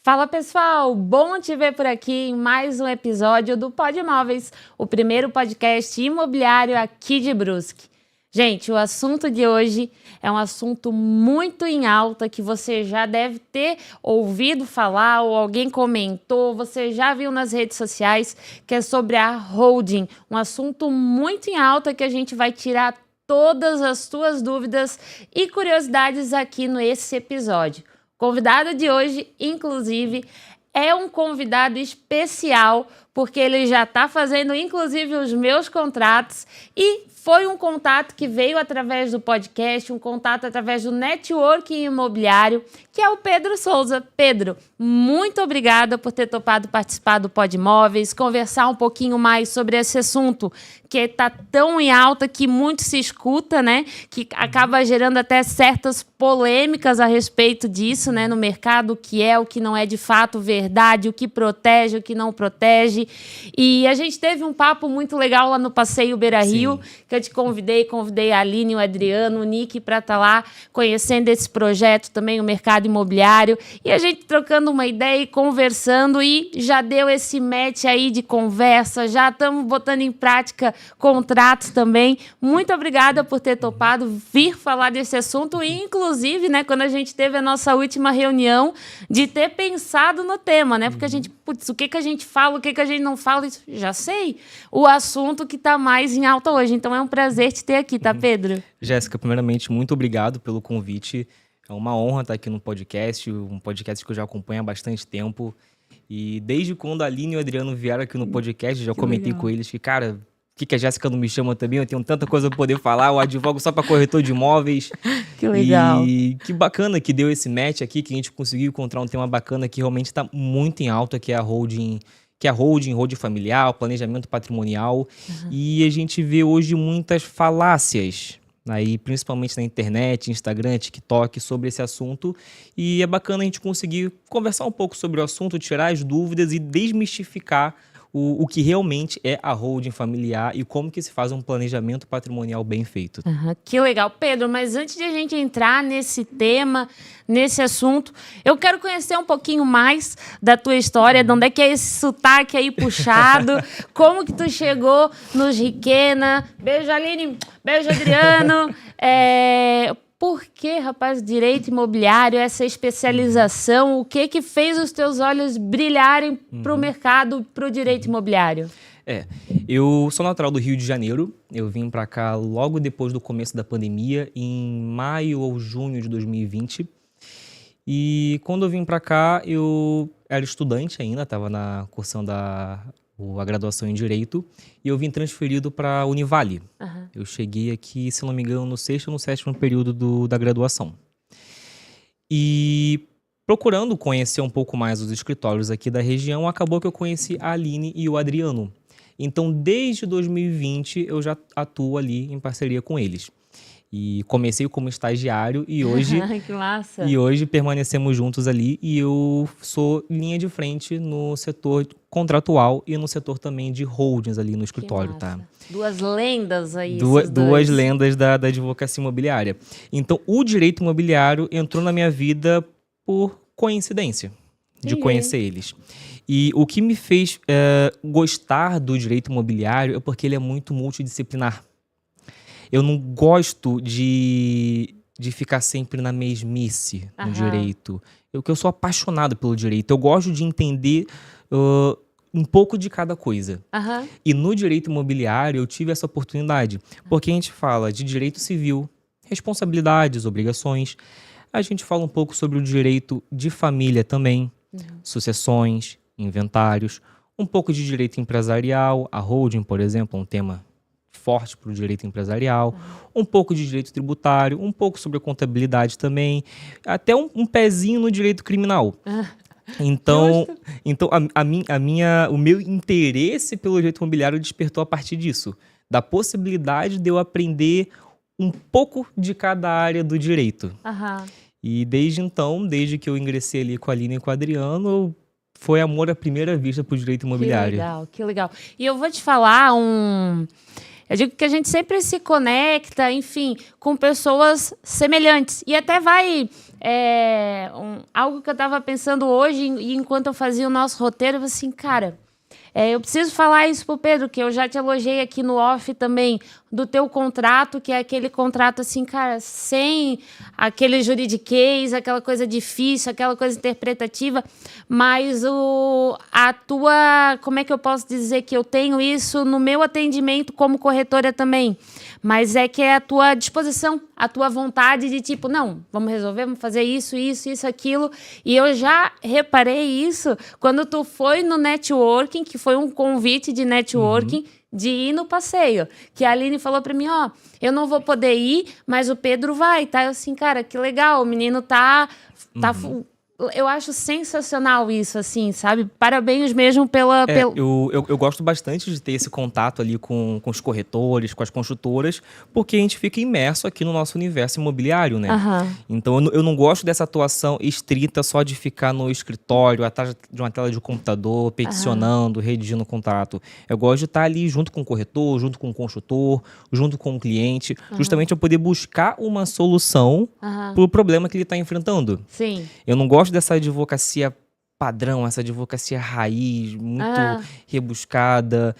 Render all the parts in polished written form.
Fala pessoal, bom te ver por aqui em mais um episódio do Pod Imóveis, o primeiro podcast imobiliário aqui de Brusque. Gente, o assunto de hoje é um assunto muito em alta que você já deve ter ouvido falar ou alguém comentou, você já viu nas redes sociais, que é sobre a holding, um assunto muito em alta que a gente vai tirar todas as suas dúvidas e curiosidades aqui nesse episódio. O convidado de hoje, inclusive, é um convidado especial, porque ele já está fazendo, inclusive, os meus contratos e foi um contato que veio através do podcast, um contato através do networking imobiliário, que é o Pedro Souza. Pedro, muito obrigada por ter topado participar do Pod Imóveis, conversar um pouquinho mais sobre esse assunto que está tão em alta que muito se escuta, né? Que acaba gerando até certas polêmicas a respeito disso, né? No mercado, o que é, o que não é de fato verdade, o que protege, o que não protege. E a gente teve um papo muito legal lá no Passeio Beira Rio, que eu te convidei a Aline, o Adriano, o Nick para estar lá conhecendo esse projeto também, o mercado imobiliário. E a gente trocando uma ideia e conversando e já deu esse match aí de conversa, já estamos botando em prática contratos também. Muito obrigada por ter topado vir falar desse assunto e, inclusive, né, quando a gente teve a nossa última reunião, de ter pensado no tema, né? Porque a gente, putz, o que a gente fala, o que a gente não fala, isso, já sei. O assunto que está mais em alta hoje. Então é um prazer te ter aqui, tá, Pedro? Jéssica, primeiramente, muito obrigado pelo convite. É uma honra estar aqui no podcast, um podcast que eu já acompanho há bastante tempo. E desde quando a Aline e o Adriano vieram aqui no podcast, já comentei com eles que, cara, por que a Jéssica não me chama também? Eu tenho tanta coisa para poder falar, eu advogo só para corretor de imóveis. Que legal. E que bacana que deu esse match aqui, que a gente conseguiu encontrar um tema bacana que realmente está muito em alta, que é a holding, holding familiar, planejamento patrimonial. E a gente vê hoje muitas falácias, aí, principalmente na internet, Instagram, TikTok, sobre esse assunto. E é bacana a gente conseguir conversar um pouco sobre o assunto, tirar as dúvidas e desmistificar o que realmente é a holding familiar e como que se faz um planejamento patrimonial bem feito. Que legal. Pedro, mas antes de a gente entrar nesse tema, nesse assunto, eu quero conhecer um pouquinho mais da tua história, de onde é que é esse sotaque aí puxado, como que tu chegou nos Riquena. Beijo, Aline. Beijo, Adriano. Por que, rapaz, direito imobiliário, essa especialização? O que fez os teus olhos brilharem para o mercado, para o direito imobiliário? Eu sou natural do Rio de Janeiro. Eu vim para cá logo depois do começo da pandemia, em maio ou junho de 2020. E quando eu vim para cá, eu era estudante ainda, estava cursando a graduação em Direito, e eu vim transferido para a Univale. Eu cheguei aqui, se não me engano, no sexto ou no sétimo período da graduação. E procurando conhecer um pouco mais os escritórios aqui da região, acabou que eu conheci a Aline e o Adriano. Então, desde 2020, eu já atuo ali em parceria com eles. E comecei como estagiário e hoje, Que massa. E hoje permanecemos juntos ali e eu sou linha de frente no setor contratual e no setor também de holdings ali no escritório, tá? Duas lendas aí. Duas lendas da advocacia imobiliária. Então, o direito imobiliário entrou na minha vida por coincidência de conhecer eles. E o que me fez gostar do direito imobiliário é porque ele é muito multidisciplinar. Eu não gosto de ficar sempre na mesmice no direito. Eu sou apaixonado pelo direito. Eu gosto de entender um pouco de cada coisa. E no direito imobiliário eu tive essa oportunidade. Porque a gente fala de direito civil, responsabilidades, obrigações. A gente fala um pouco sobre o direito de família também, sucessões, inventários. Um pouco de direito empresarial, a holding, por exemplo, é um tema forte para o direito empresarial, um pouco de direito tributário, um pouco sobre a contabilidade também, até um pezinho no direito criminal. Então o meu interesse pelo direito imobiliário despertou a partir disso, da possibilidade de eu aprender um pouco de cada área do direito. E desde então, desde que eu ingressei ali com a Aline e com o Adriano, foi amor à primeira vista para o direito imobiliário. Que legal. E eu vou te falar Eu digo que a gente sempre se conecta, enfim, com pessoas semelhantes. E até vai... algo que eu estava pensando hoje, e enquanto eu fazia o nosso roteiro, eu falei assim, cara... eu preciso falar isso pro Pedro, que eu já te elogiei aqui no off também, do teu contrato, que é aquele contrato assim, cara, sem aquele juridiquês, aquela coisa difícil, aquela coisa interpretativa, mas a tua, como é que eu posso dizer que eu tenho isso no meu atendimento como corretora também? Mas é que é a tua disposição, a tua vontade de tipo, não, vamos resolver, vamos fazer isso, aquilo. E eu já reparei isso quando tu foi no networking, que foi um convite de networking, de ir no passeio. Que a Aline falou pra mim, eu não vou poder ir, mas o Pedro vai, tá? Eu assim, cara, que legal, o menino tá eu acho sensacional isso, assim, sabe? Parabéns mesmo pela... Eu gosto bastante de ter esse contato ali com os corretores, com as construtoras, porque a gente fica imerso aqui no nosso universo imobiliário, né? Então, eu não gosto dessa atuação estrita só de ficar no escritório, atrás de uma tela de computador, peticionando, redigindo contrato. Eu gosto de estar ali junto com o corretor, junto com o construtor, junto com o cliente, justamente para poder buscar uma solução para o problema que ele está enfrentando. Sim. Eu não gosto dessa advocacia padrão, essa advocacia raiz, muito rebuscada.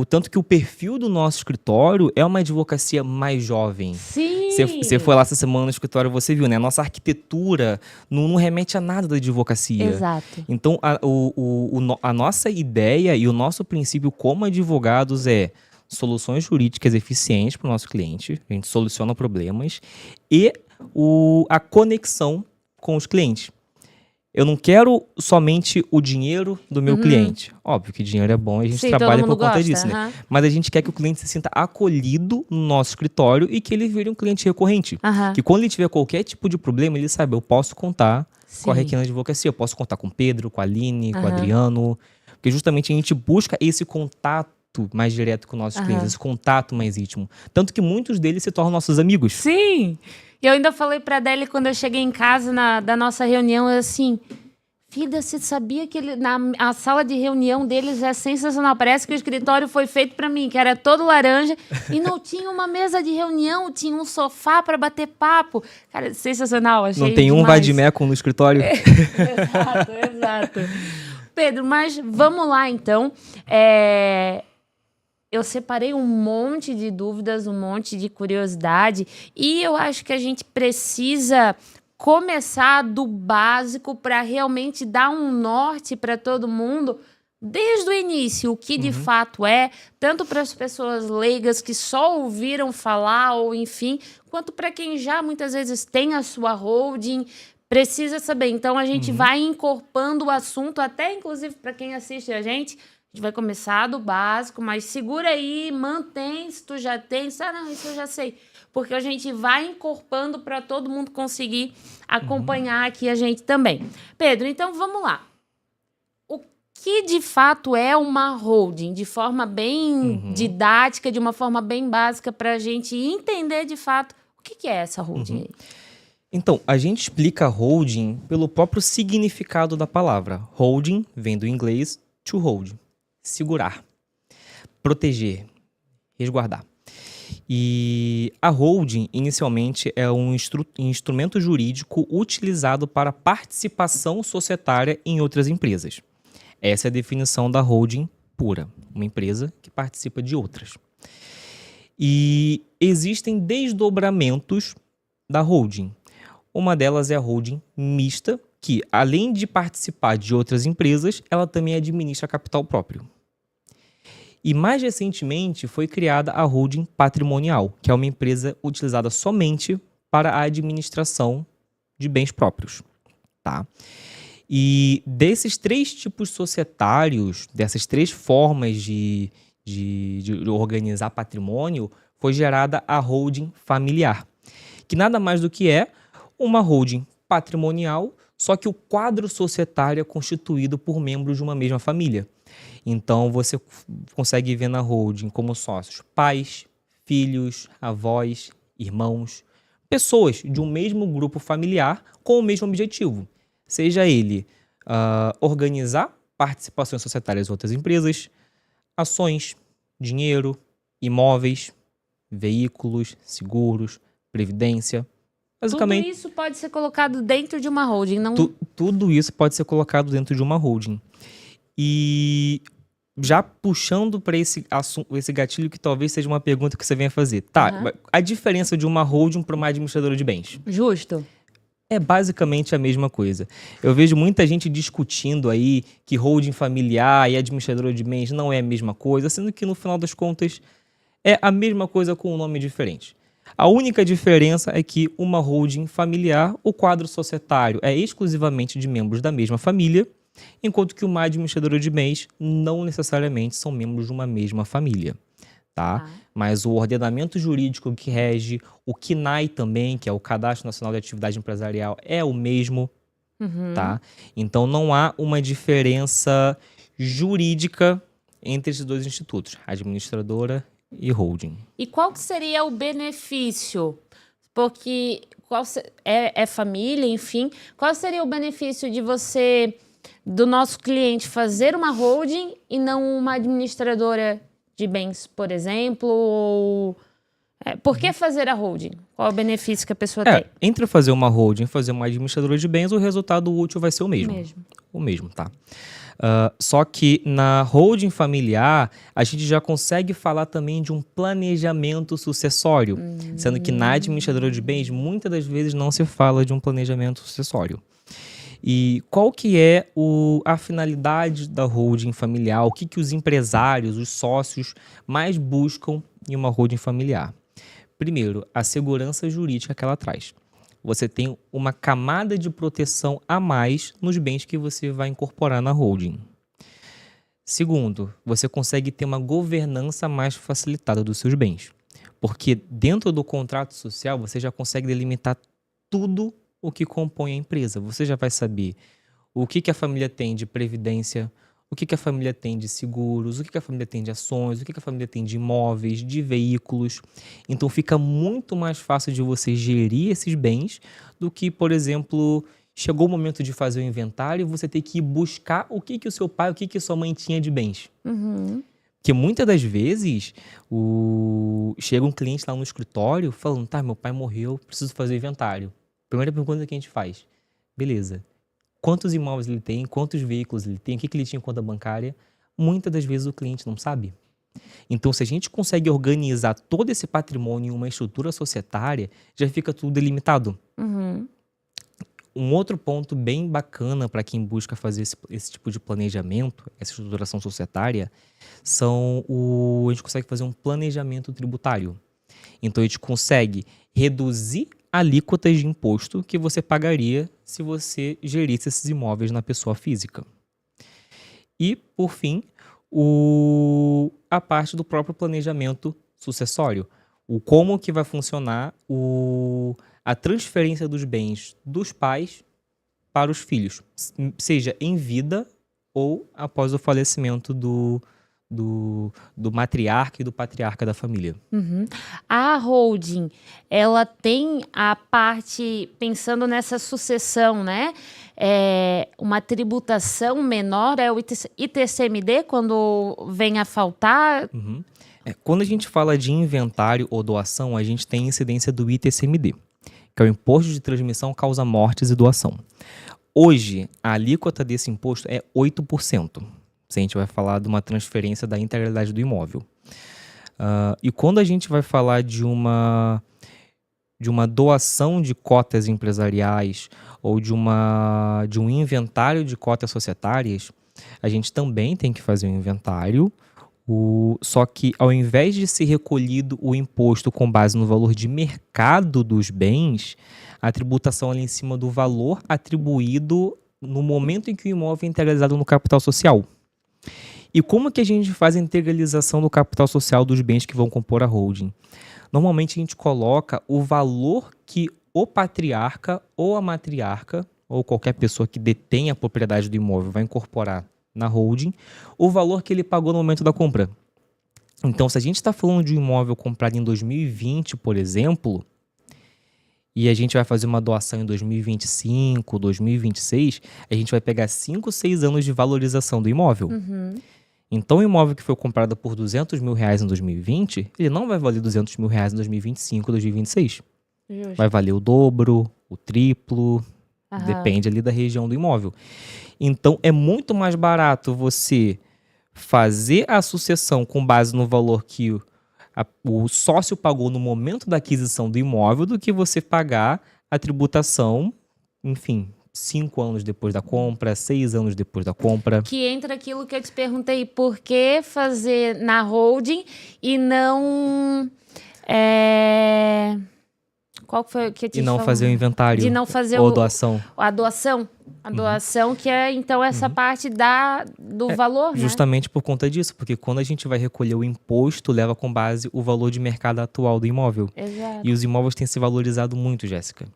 Tanto que o perfil do nosso escritório é uma advocacia mais jovem. Sim! Você foi lá essa semana no escritório, você viu, né? A nossa arquitetura não remete a nada da advocacia. Exato. Então, a nossa ideia e o nosso princípio como advogados é soluções jurídicas eficientes para o nosso cliente, a gente soluciona problemas, e a conexão com os clientes. Eu não quero somente o dinheiro do meu cliente. Óbvio que dinheiro é bom e a gente trabalha por conta disso, né? Mas a gente quer que o cliente se sinta acolhido no nosso escritório e que ele vire um cliente recorrente. Que quando ele tiver qualquer tipo de problema, ele sabe, eu posso contar com a Requena Advocacia, eu posso contar com o Pedro, com a Aline, com o Adriano. Porque justamente a gente busca esse contato mais direto com nossos clientes, esse contato mais íntimo. Tanto que muitos deles se tornam nossos amigos. Sim! E eu ainda falei pra Adélia quando eu cheguei em casa da nossa reunião, eu assim, filha, você sabia que a sala de reunião deles é sensacional? Parece que o escritório foi feito pra mim, que era todo laranja, e não tinha uma mesa de reunião, tinha um sofá pra bater papo. Cara, sensacional, achei Não tem demais. um vadimeco no escritório? Exato. Pedro, mas vamos lá então. Eu separei um monte de dúvidas, um monte de curiosidade, e eu acho que a gente precisa começar do básico para realmente dar um norte para todo mundo desde o início, o que de fato é, tanto para as pessoas leigas que só ouviram falar, ou enfim, quanto para quem já muitas vezes tem a sua holding, precisa saber. Então a gente vai encorpando o assunto, até inclusive para quem assiste a gente vai começar do básico, mas segura aí, mantém, se tu já tem, não, isso eu já sei. Porque a gente vai encorpando para todo mundo conseguir acompanhar aqui a gente também. Pedro, então vamos lá. O que de fato é uma holding? De forma bem didática, de uma forma bem básica, para a gente entender de fato o que é essa holding aí. Então, a gente explica holding pelo próprio significado da palavra. Holding vem do inglês to hold. Segurar, proteger, resguardar. E a holding, inicialmente, é um instrumento jurídico utilizado para participação societária em outras empresas. Essa é a definição da holding pura, uma empresa que participa de outras. E existem desdobramentos da holding. Uma delas é a holding mista, que, além de participar de outras empresas, ela também administra capital próprio. E mais recentemente foi criada a holding patrimonial, que é uma empresa utilizada somente para a administração de bens próprios. Tá? E desses três tipos societários, dessas três formas de organizar patrimônio, foi gerada a holding familiar, que nada mais do que é uma holding patrimonial, só que o quadro societário é constituído por membros de uma mesma família. Então, você consegue ver na holding como sócios pais, filhos, avós, irmãos, pessoas de um mesmo grupo familiar com o mesmo objetivo. Seja ele organizar participações societárias em outras empresas, ações, dinheiro, imóveis, veículos, seguros, previdência. Basicamente, Tudo isso pode ser colocado dentro de uma holding, não... tudo isso pode ser colocado dentro de uma holding. E já puxando para esse gatilho que talvez seja uma pergunta que você venha fazer. Tá, a diferença de uma holding para uma administradora de bens? Justo. É basicamente a mesma coisa. Eu vejo muita gente discutindo aí que holding familiar e administradora de bens não é a mesma coisa, sendo que no final das contas é a mesma coisa com um nome diferente. A única diferença é que uma holding familiar, o quadro societário é exclusivamente de membros da mesma família, enquanto que uma administradora de bens não necessariamente são membros de uma mesma família, tá? Mas o ordenamento jurídico que rege, o CNAE também, que é o Cadastro Nacional de Atividade Empresarial, é o mesmo, tá? Então não há uma diferença jurídica entre esses dois institutos, administradora e holding. E qual que seria o benefício? Porque é família, enfim. Qual seria o benefício de você, do nosso cliente, fazer uma holding e não uma administradora de bens, por exemplo? Ou... por que fazer a holding? Qual é o benefício que a pessoa tem? Entre fazer uma holding e fazer uma administradora de bens, o resultado útil vai ser o mesmo. O mesmo, tá? Só que na holding familiar, a gente já consegue falar também de um planejamento sucessório, sendo que na administradora de bens, muitas das vezes não se fala de um planejamento sucessório. E qual que é a finalidade da holding familiar? O que os empresários, os sócios, mais buscam em uma holding familiar? Primeiro, a segurança jurídica que ela traz. Você tem uma camada de proteção a mais nos bens que você vai incorporar na holding. Segundo, você consegue ter uma governança mais facilitada dos seus bens. Porque dentro do contrato social, você já consegue delimitar tudo o que compõe a empresa. Você já vai saber o que a família tem de previdência, o que a família tem de seguros, o que a família tem de ações, o que a família tem de imóveis, de veículos. Então fica muito mais fácil de você gerir esses bens do que, por exemplo, chegou o momento de fazer o inventário e você ter que ir buscar o que o seu pai, o que sua mãe tinha de bens. Porque muitas das vezes chega um cliente lá no escritório falando, tá, meu pai morreu, preciso fazer o inventário. Primeira pergunta que a gente faz, beleza. Quantos imóveis ele tem, quantos veículos ele tem, o que ele tinha em conta bancária, muitas das vezes o cliente não sabe. Então, se a gente consegue organizar todo esse patrimônio em uma estrutura societária, já fica tudo delimitado. Um outro ponto bem bacana para quem busca fazer esse tipo de planejamento, essa estruturação societária, a gente consegue fazer um planejamento tributário. Então, a gente consegue reduzir alíquotas de imposto que você pagaria se você gerisse esses imóveis na pessoa física. E, por fim, a parte do próprio planejamento sucessório. Como que vai funcionar a transferência dos bens dos pais para os filhos, seja em vida ou após o falecimento do matriarca e do patriarca da família. A holding, ela tem a parte, pensando nessa sucessão, né? Uma tributação menor, é o ITCMD, quando vem a faltar? Quando a gente fala de inventário ou doação, a gente tem incidência do ITCMD, que é o Imposto de Transmissão Causa Mortes e Doação. Hoje, a alíquota desse imposto é 8%. Se a gente vai falar de uma transferência da integralidade do imóvel. E quando a gente vai falar de uma doação de cotas empresariais ou de um inventário de cotas societárias, a gente também tem que fazer um inventário, só que ao invés de ser recolhido o imposto com base no valor de mercado dos bens, a tributação é em cima do valor atribuído no momento em que o imóvel é integralizado no capital social. E como que a gente faz a integralização do capital social dos bens que vão compor a holding? Normalmente a gente coloca o valor que o patriarca ou a matriarca, ou qualquer pessoa que detém a propriedade do imóvel vai incorporar na holding, o valor que ele pagou no momento da compra. Então, se a gente está falando de um imóvel comprado em 2020, por exemplo, e a gente vai fazer uma doação em 2025, 2026, a gente vai pegar 5, 6 anos de valorização do imóvel. Então, o imóvel que foi comprado por R$200 mil em 2020, ele não vai valer R$200 mil em 2025, 2026. Justo. Vai valer o dobro, o triplo, Aham. depende ali da região do imóvel. Então, é muito mais barato você fazer a sucessão com base no valor que o sócio pagou no momento da aquisição do imóvel do que você pagar a tributação, enfim, 5 anos depois da compra, 6 anos depois da compra. Que entra aquilo que eu te perguntei, por que fazer na holding e não... Qual foi que eu te E não falei? fazer o inventário De não fazer ou doação. a doação. A doação, que é, então, essa parte do valor, né? Justamente por conta disso, porque quando a gente vai recolher o imposto, leva com base o valor de mercado atual do imóvel. Exato. E os imóveis têm se valorizado muito, Jéssica.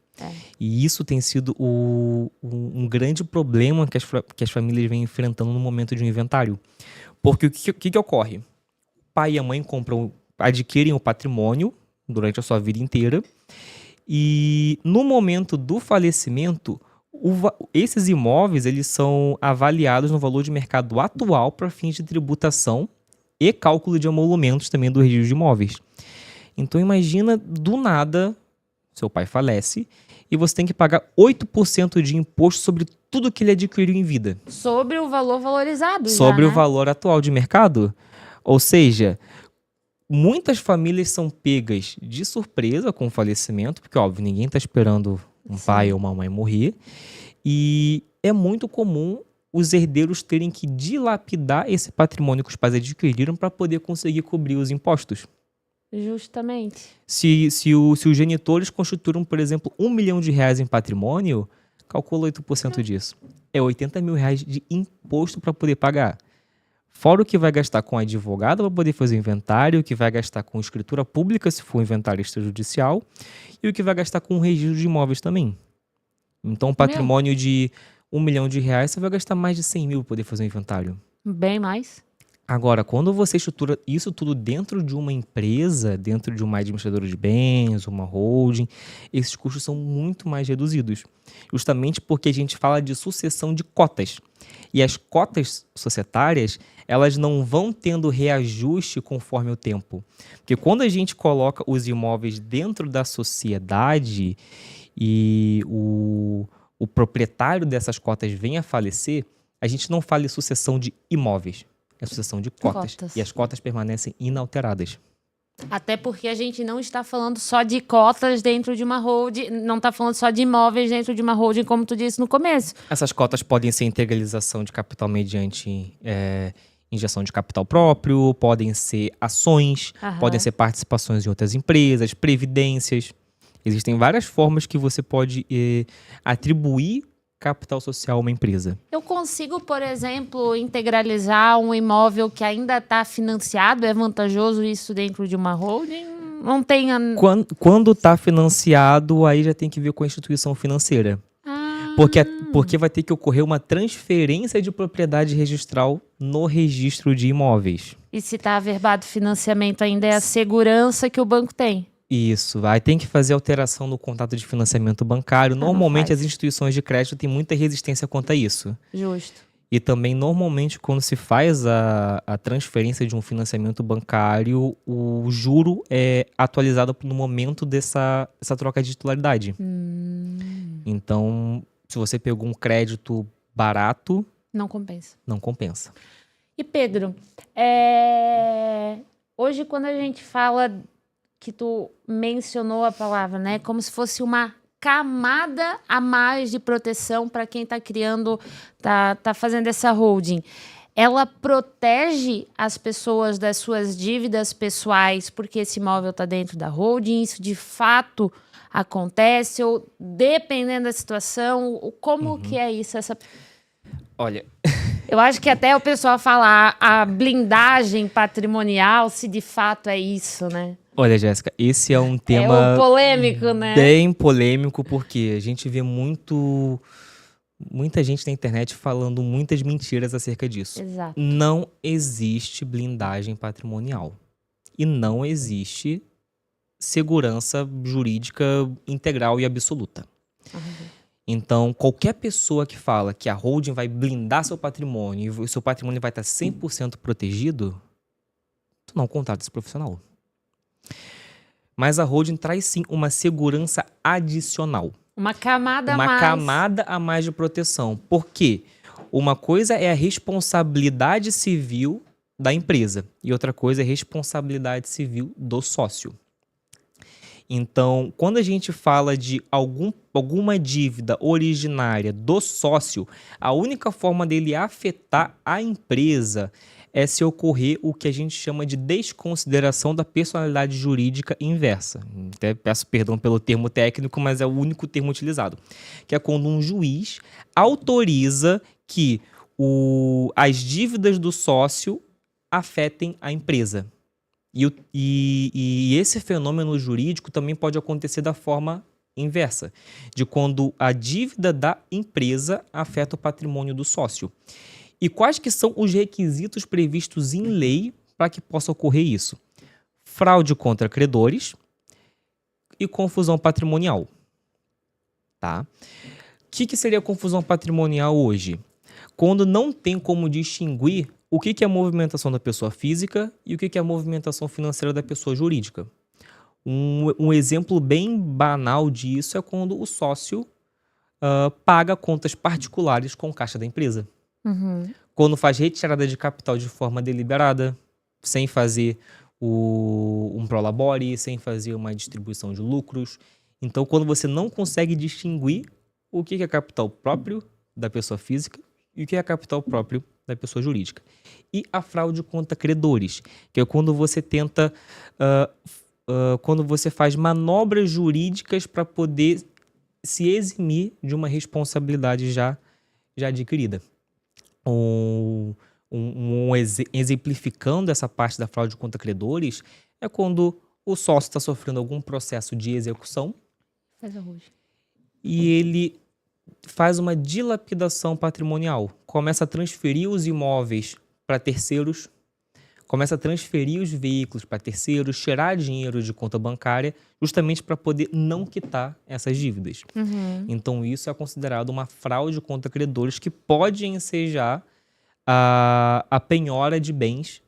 E isso tem sido um grande problema que as famílias vêm enfrentando no momento de um inventário. Porque o que ocorre? O pai e a mãe adquirem o patrimônio durante a sua vida inteira e no momento do falecimento, esses imóveis eles são avaliados no valor de mercado atual para fins de tributação e cálculo de emolumentos também do registro de imóveis. Então imagina, do nada, seu pai falece e você tem que pagar 8% de imposto sobre tudo que ele adquiriu em vida. Sobre o valor valorizado. Sobre já, o né? valor atual de mercado. Ou seja, muitas famílias são pegas de surpresa com o falecimento, porque, óbvio, ninguém está esperando um pai ou uma mãe morrer. E é muito comum os herdeiros terem que dilapidar esse patrimônio que os pais adquiriram para poder conseguir cobrir os impostos. Justamente. Se os genitores constituíram, por exemplo, R$1 milhão em patrimônio, calcula 8% disso. É R$80 mil de imposto para poder pagar. Fora o que vai gastar com advogado para poder fazer o inventário, o que vai gastar com escritura pública, se for um inventário extrajudicial, e o que vai gastar com o registro de imóveis também. Então, um patrimônio de R$1 milhão, você vai gastar mais de 100 mil para poder fazer o inventário. Bem mais. Agora, quando você estrutura isso tudo dentro de uma empresa, dentro de uma administradora de bens, uma holding, esses custos são muito mais reduzidos. Justamente porque a gente fala de sucessão de cotas. E as cotas societárias, elas não vão tendo reajuste conforme o tempo. Porque quando a gente coloca os imóveis dentro da sociedade e o proprietário dessas cotas vem a falecer, a gente não fala em sucessão de imóveis. É sucessão de cotas. E as cotas permanecem inalteradas. Até porque a gente não está falando só de cotas dentro de uma holding, não está falando só de imóveis dentro de uma holding, como tu disse no começo. Essas cotas podem ser integralização de capital mediante injeção de capital próprio, podem ser ações, podem ser participações em outras empresas, previdências. Existem várias formas que você pode atribuir capital social a uma empresa. Eu consigo, por exemplo, integralizar um imóvel que ainda está financiado? É vantajoso isso dentro de uma holding? Não tem... Quando está financiado, aí já tem que ver com a instituição financeira. Porque vai ter que ocorrer uma transferência de propriedade registral no registro de imóveis. E se está averbado financiamento, ainda é a segurança que o banco tem? Isso, vai ter que fazer alteração no contrato de financiamento bancário. Normalmente as instituições de crédito têm muita resistência quanto a isso. Justo. E também, normalmente, quando se faz a transferência de um financiamento bancário, o juro é atualizado no momento dessa troca de titularidade. Então, se você pegou um crédito barato... Não compensa. Não compensa. E Pedro, hoje quando a gente fala... que tu mencionou a palavra, né? Como se fosse uma camada a mais de proteção para quem está criando, tá fazendo essa holding. Ela protege as pessoas das suas dívidas pessoais porque esse imóvel está dentro da holding, isso de fato acontece, ou dependendo da situação, como que é isso? Olha... Eu acho que até o pessoal fala a blindagem patrimonial, se de fato é isso, né? Olha, Jéssica, esse é um tema polêmico, né? Bem polêmico, porque a gente vê muita gente na internet falando muitas mentiras acerca disso. Exato. Não existe blindagem patrimonial. E não existe segurança jurídica integral e absoluta. Então, qualquer pessoa que fala que a holding vai blindar seu patrimônio e o seu patrimônio vai estar 100% protegido, tu não contrata esse profissional. Mas a holding traz sim uma segurança adicional. Uma camada a Uma mais. camada a mais de proteção. Por quê? Uma coisa é a responsabilidade civil da empresa e outra coisa é a responsabilidade civil do sócio. Então, quando a gente fala de alguma dívida originária do sócio, a única forma dele afetar a empresa é se ocorrer o que a gente chama de desconsideração da personalidade jurídica inversa. Até peço perdão pelo termo técnico, mas é o único termo utilizado. Que é quando um juiz autoriza que as dívidas do sócio afetem a empresa. E esse fenômeno jurídico também pode acontecer da forma inversa, de quando a dívida da empresa afeta o patrimônio do sócio. E quais que são os requisitos previstos em lei para que possa ocorrer isso? Fraude contra credores e confusão patrimonial. Tá? O que seria confusão patrimonial hoje? Quando não tem como distinguir o que é a movimentação da pessoa física e o que é a movimentação financeira da pessoa jurídica. Um exemplo bem banal disso é quando o sócio paga contas particulares com caixa da empresa. Uhum. Quando faz retirada de capital de forma deliberada, sem fazer um prolabore, sem fazer uma distribuição de lucros. Então, quando você não consegue distinguir o que é capital próprio da pessoa física e o que é capital próprio da pessoa jurídica. E a fraude contra credores, que é quando você tenta, quando você faz manobras jurídicas para poder se eximir de uma responsabilidade já adquirida. Exemplificando essa parte da fraude contra credores, é quando o sócio está sofrendo algum processo de execução e ele faz uma dilapidação patrimonial, começa a transferir os imóveis para terceiros, começa a transferir os veículos para terceiros, tirar dinheiro de conta bancária, justamente para poder não quitar essas dívidas. Uhum. Então, isso é considerado uma fraude contra credores que pode ensejar a penhora de bens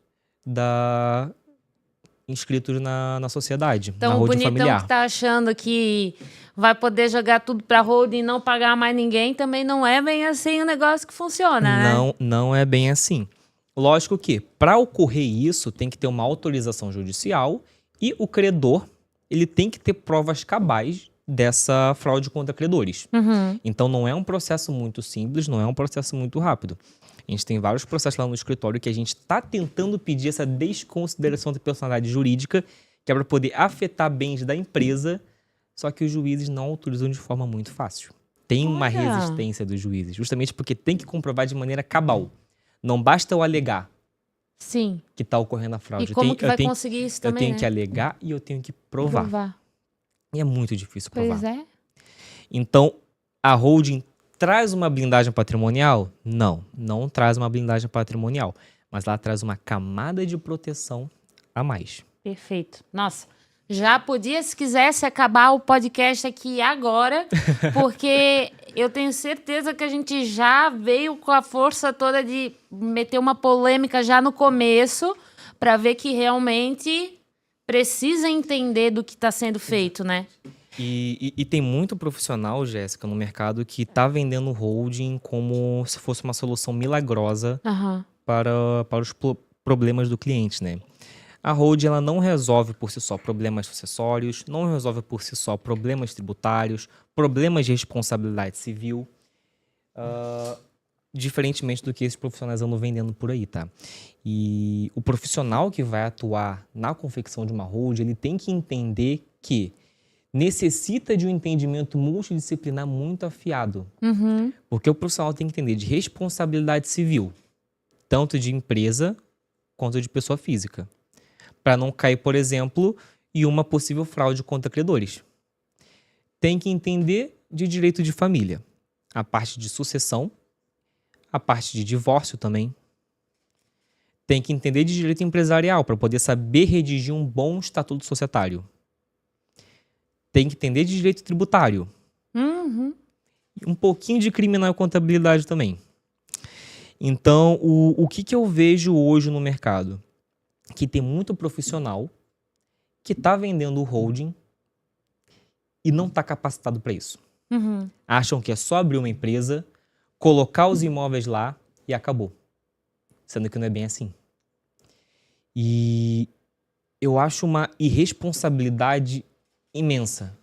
inscritos na sociedade, Então, na o holding bonitão familiar. que tá achando que vai poder jogar tudo pra holding e não pagar mais ninguém, também não é bem assim o negócio que funciona, né? Não é bem assim. Lógico que, para ocorrer isso, tem que ter uma autorização judicial e o credor ele tem que ter provas cabais dessa fraude contra credores. Uhum. Então, não é um processo muito simples, não é um processo muito rápido. A gente tem vários processos lá no escritório que a gente está tentando pedir essa desconsideração da personalidade jurídica, que é para poder afetar bens da empresa, só que os juízes não autorizam de forma muito fácil. Tem uma Olha. resistência dos juízes, justamente porque tem que comprovar de maneira cabal. Não basta eu alegar Sim. que está ocorrendo a fraude. E como que vai conseguir isso eu também, tenho né? que alegar e eu tenho que provar. E é muito difícil provar. Pois é. Então, a holding traz uma blindagem patrimonial? Não traz uma blindagem patrimonial. Mas ela traz uma camada de proteção a mais. Perfeito. Nossa, já podia, se quisesse, acabar o podcast aqui agora, porque eu tenho certeza que a gente já veio com a força toda de meter uma polêmica já no começo, para ver que realmente precisa entender do que está sendo feito, né? E tem muito profissional, Jéssica, no mercado que está vendendo holding como se fosse uma solução milagrosa Aham. para os problemas do cliente, né? A holding ela não resolve por si só problemas sucessórios, não resolve por si só problemas tributários, problemas de responsabilidade civil, diferentemente do que esses profissionais andam vendendo por aí, tá? E o profissional que vai atuar na confecção de uma holding, ele tem que entender que necessita de um entendimento multidisciplinar muito afiado. Uhum. Porque o profissional tem que entender de responsabilidade civil, tanto de empresa quanto de pessoa física, para não cair, por exemplo, em uma possível fraude contra credores. Tem que entender de direito de família, a parte de sucessão, a parte de divórcio também. Tem que entender de direito empresarial para poder saber redigir um bom estatuto societário. Tem que entender de direito tributário. Uhum. um pouquinho de criminal e contabilidade também. Então, o que eu vejo hoje no mercado? Que tem muito profissional que está vendendo o holding e não está capacitado para isso. Acham que é só abrir uma empresa, colocar os imóveis lá e acabou. Sendo que não é bem assim. E eu acho uma irresponsabilidade imensa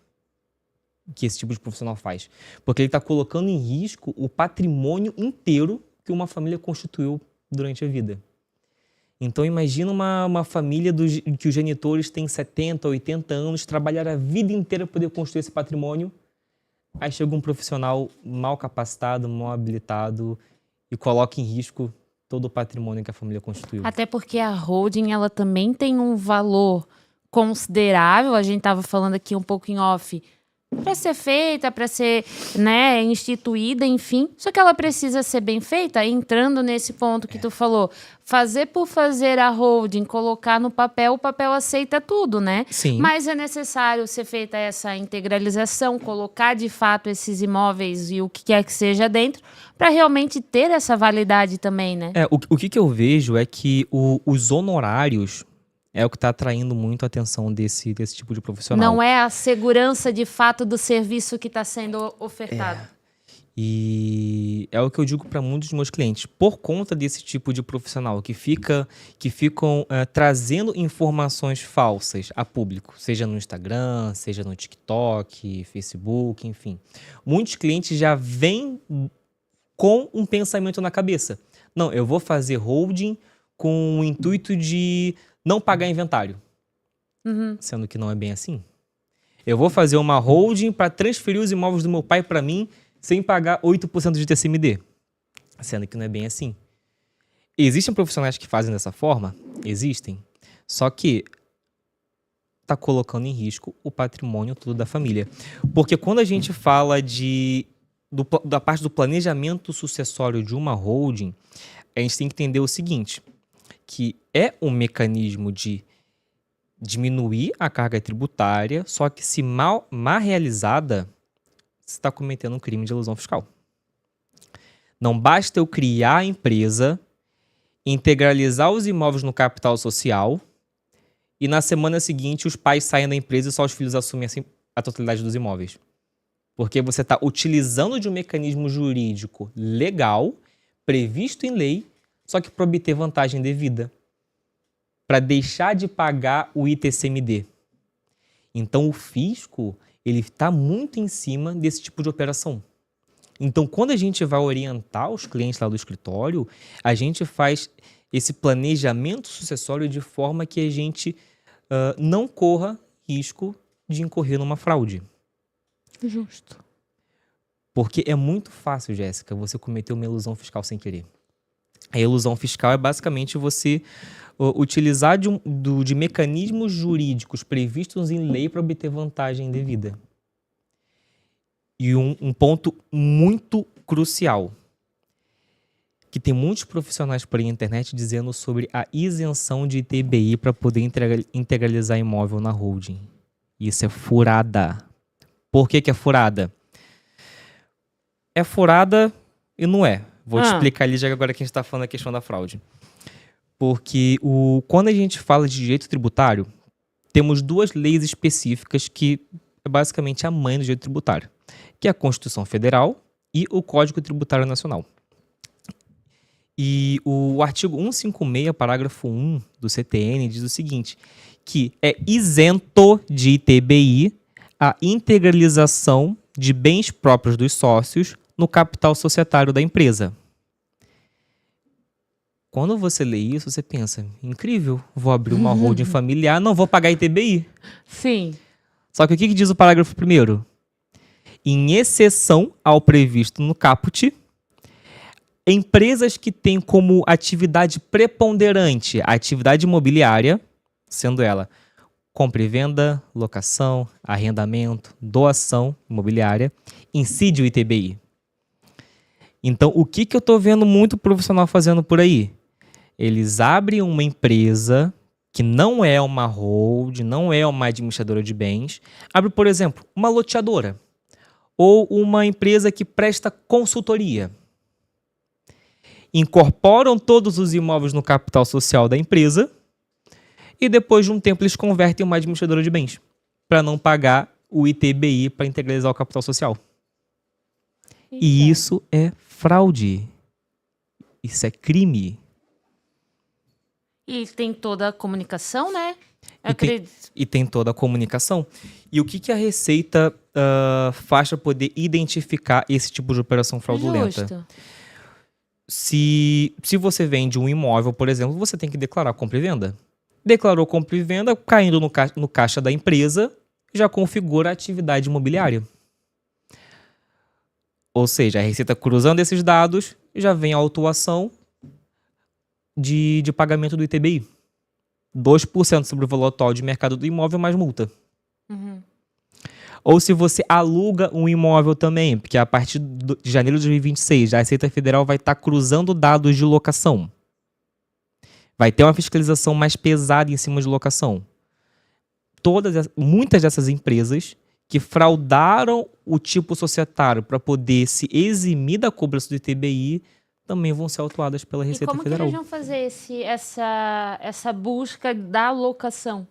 que esse tipo de profissional faz. Porque ele está colocando em risco o patrimônio inteiro que uma família constituiu durante a vida. Então imagina uma família que os genitores têm 70, 80 anos, trabalharam a vida inteira para poder construir esse patrimônio. Aí chega um profissional mal capacitado, mal habilitado e coloca em risco todo o patrimônio que a família constituiu. Até porque a holding, ela também tem um valor considerável, a gente estava falando aqui um pouco em off, para ser feita, para ser, né, instituída, enfim. Só que ela precisa ser bem feita, entrando nesse ponto que tu falou. Fazer por fazer a holding, colocar no papel, o papel aceita tudo, né? Sim. Mas é necessário ser feita essa integralização, colocar de fato esses imóveis e o que quer que seja dentro, para realmente ter essa validade também, né? O que eu vejo é que os honorários é o que está atraindo muito a atenção desse tipo de profissional. Não é a segurança de fato do serviço que está sendo ofertado. E é o que eu digo para muitos dos meus clientes. Por conta desse tipo de profissional que ficam trazendo informações falsas a público, seja no Instagram, seja no TikTok, Facebook, enfim. Muitos clientes já vêm com um pensamento na cabeça. Não, eu vou fazer holding com o intuito de não pagar inventário. Sendo que não é bem assim. Eu vou fazer uma holding para transferir os imóveis do meu pai para mim sem pagar 8% de TCMD. Sendo que não é bem assim. Existem profissionais que fazem dessa forma? Existem. Só que está colocando em risco o patrimônio todo da família. Porque quando a gente fala da parte do planejamento sucessório de uma holding, a gente tem que entender o seguinte, que é um mecanismo de diminuir a carga tributária, só que se mal realizada, você está cometendo um crime de elusão fiscal. Não basta eu criar a empresa, integralizar os imóveis no capital social e na semana seguinte os pais saem da empresa e só os filhos assumem a totalidade dos imóveis. Porque você está utilizando de um mecanismo jurídico legal, previsto em lei, só que para obter vantagem devida, para deixar de pagar o ITCMD. Então o fisco ele está muito em cima desse tipo de operação. Então quando a gente vai orientar os clientes lá do escritório, a gente faz esse planejamento sucessório de forma que a gente não corra risco de incorrer numa fraude. Justo. Porque é muito fácil, Jéssica, você cometer uma ilusão fiscal sem querer. A ilusão fiscal é basicamente você utilizar de mecanismos jurídicos previstos em lei para obter vantagem devida. E um ponto muito crucial, que tem muitos profissionais por aí na internet dizendo sobre a isenção de ITBI para poder integralizar imóvel na holding. Isso é furada. Por que é furada? É furada e não é. Vou te explicar ali já agora que a gente está falando a questão da fraude. Porque quando a gente fala de direito tributário, temos duas leis específicas que é basicamente a mãe do direito tributário, que é a Constituição Federal e o Código Tributário Nacional. E o artigo 156, parágrafo 1 do CTN, diz o seguinte, que é isento de ITBI a integralização de bens próprios dos sócios no capital societário da empresa. Quando você lê isso, você pensa, incrível, vou abrir uma holding familiar, não vou pagar ITBI. Sim. Só que o que diz o parágrafo 1º? Em exceção ao previsto no caput, empresas que têm como atividade preponderante a atividade imobiliária, sendo ela compra e venda, locação, arrendamento, doação imobiliária, incide o ITBI. Então, o que eu estou vendo muito profissional fazendo por aí? Eles abrem uma empresa que não é uma hold, não é uma administradora de bens. Abre, por exemplo, uma loteadora. ou uma empresa que presta consultoria. Incorporam todos os imóveis no capital social da empresa e depois de um tempo eles convertem em uma administradora de bens para não pagar o ITBI para integralizar o capital social. E isso é fraude. Isso é crime. E tem toda a comunicação, né? E tem toda a comunicação. E o que a Receita faz para poder identificar esse tipo de operação fraudulenta? Justo. Se você vende um imóvel, por exemplo, você tem que declarar compra e venda. Declarou compra e venda, caindo no caixa da empresa, já configura a atividade imobiliária. Ou seja, a Receita cruzando esses dados, já vem a autuação de pagamento do ITBI. 2% sobre o valor atual de mercado do imóvel mais multa. Uhum. Ou se você aluga um imóvel também, porque a partir de janeiro de 2026, a Receita Federal vai estar cruzando dados de locação. Vai ter uma fiscalização mais pesada em cima de locação. Muitas dessas empresas que fraudaram o tipo societário para poder se eximir da cobrança do ITBI também vão ser autuadas pela Receita Federal. E como que eles vão fazer essa busca da locação?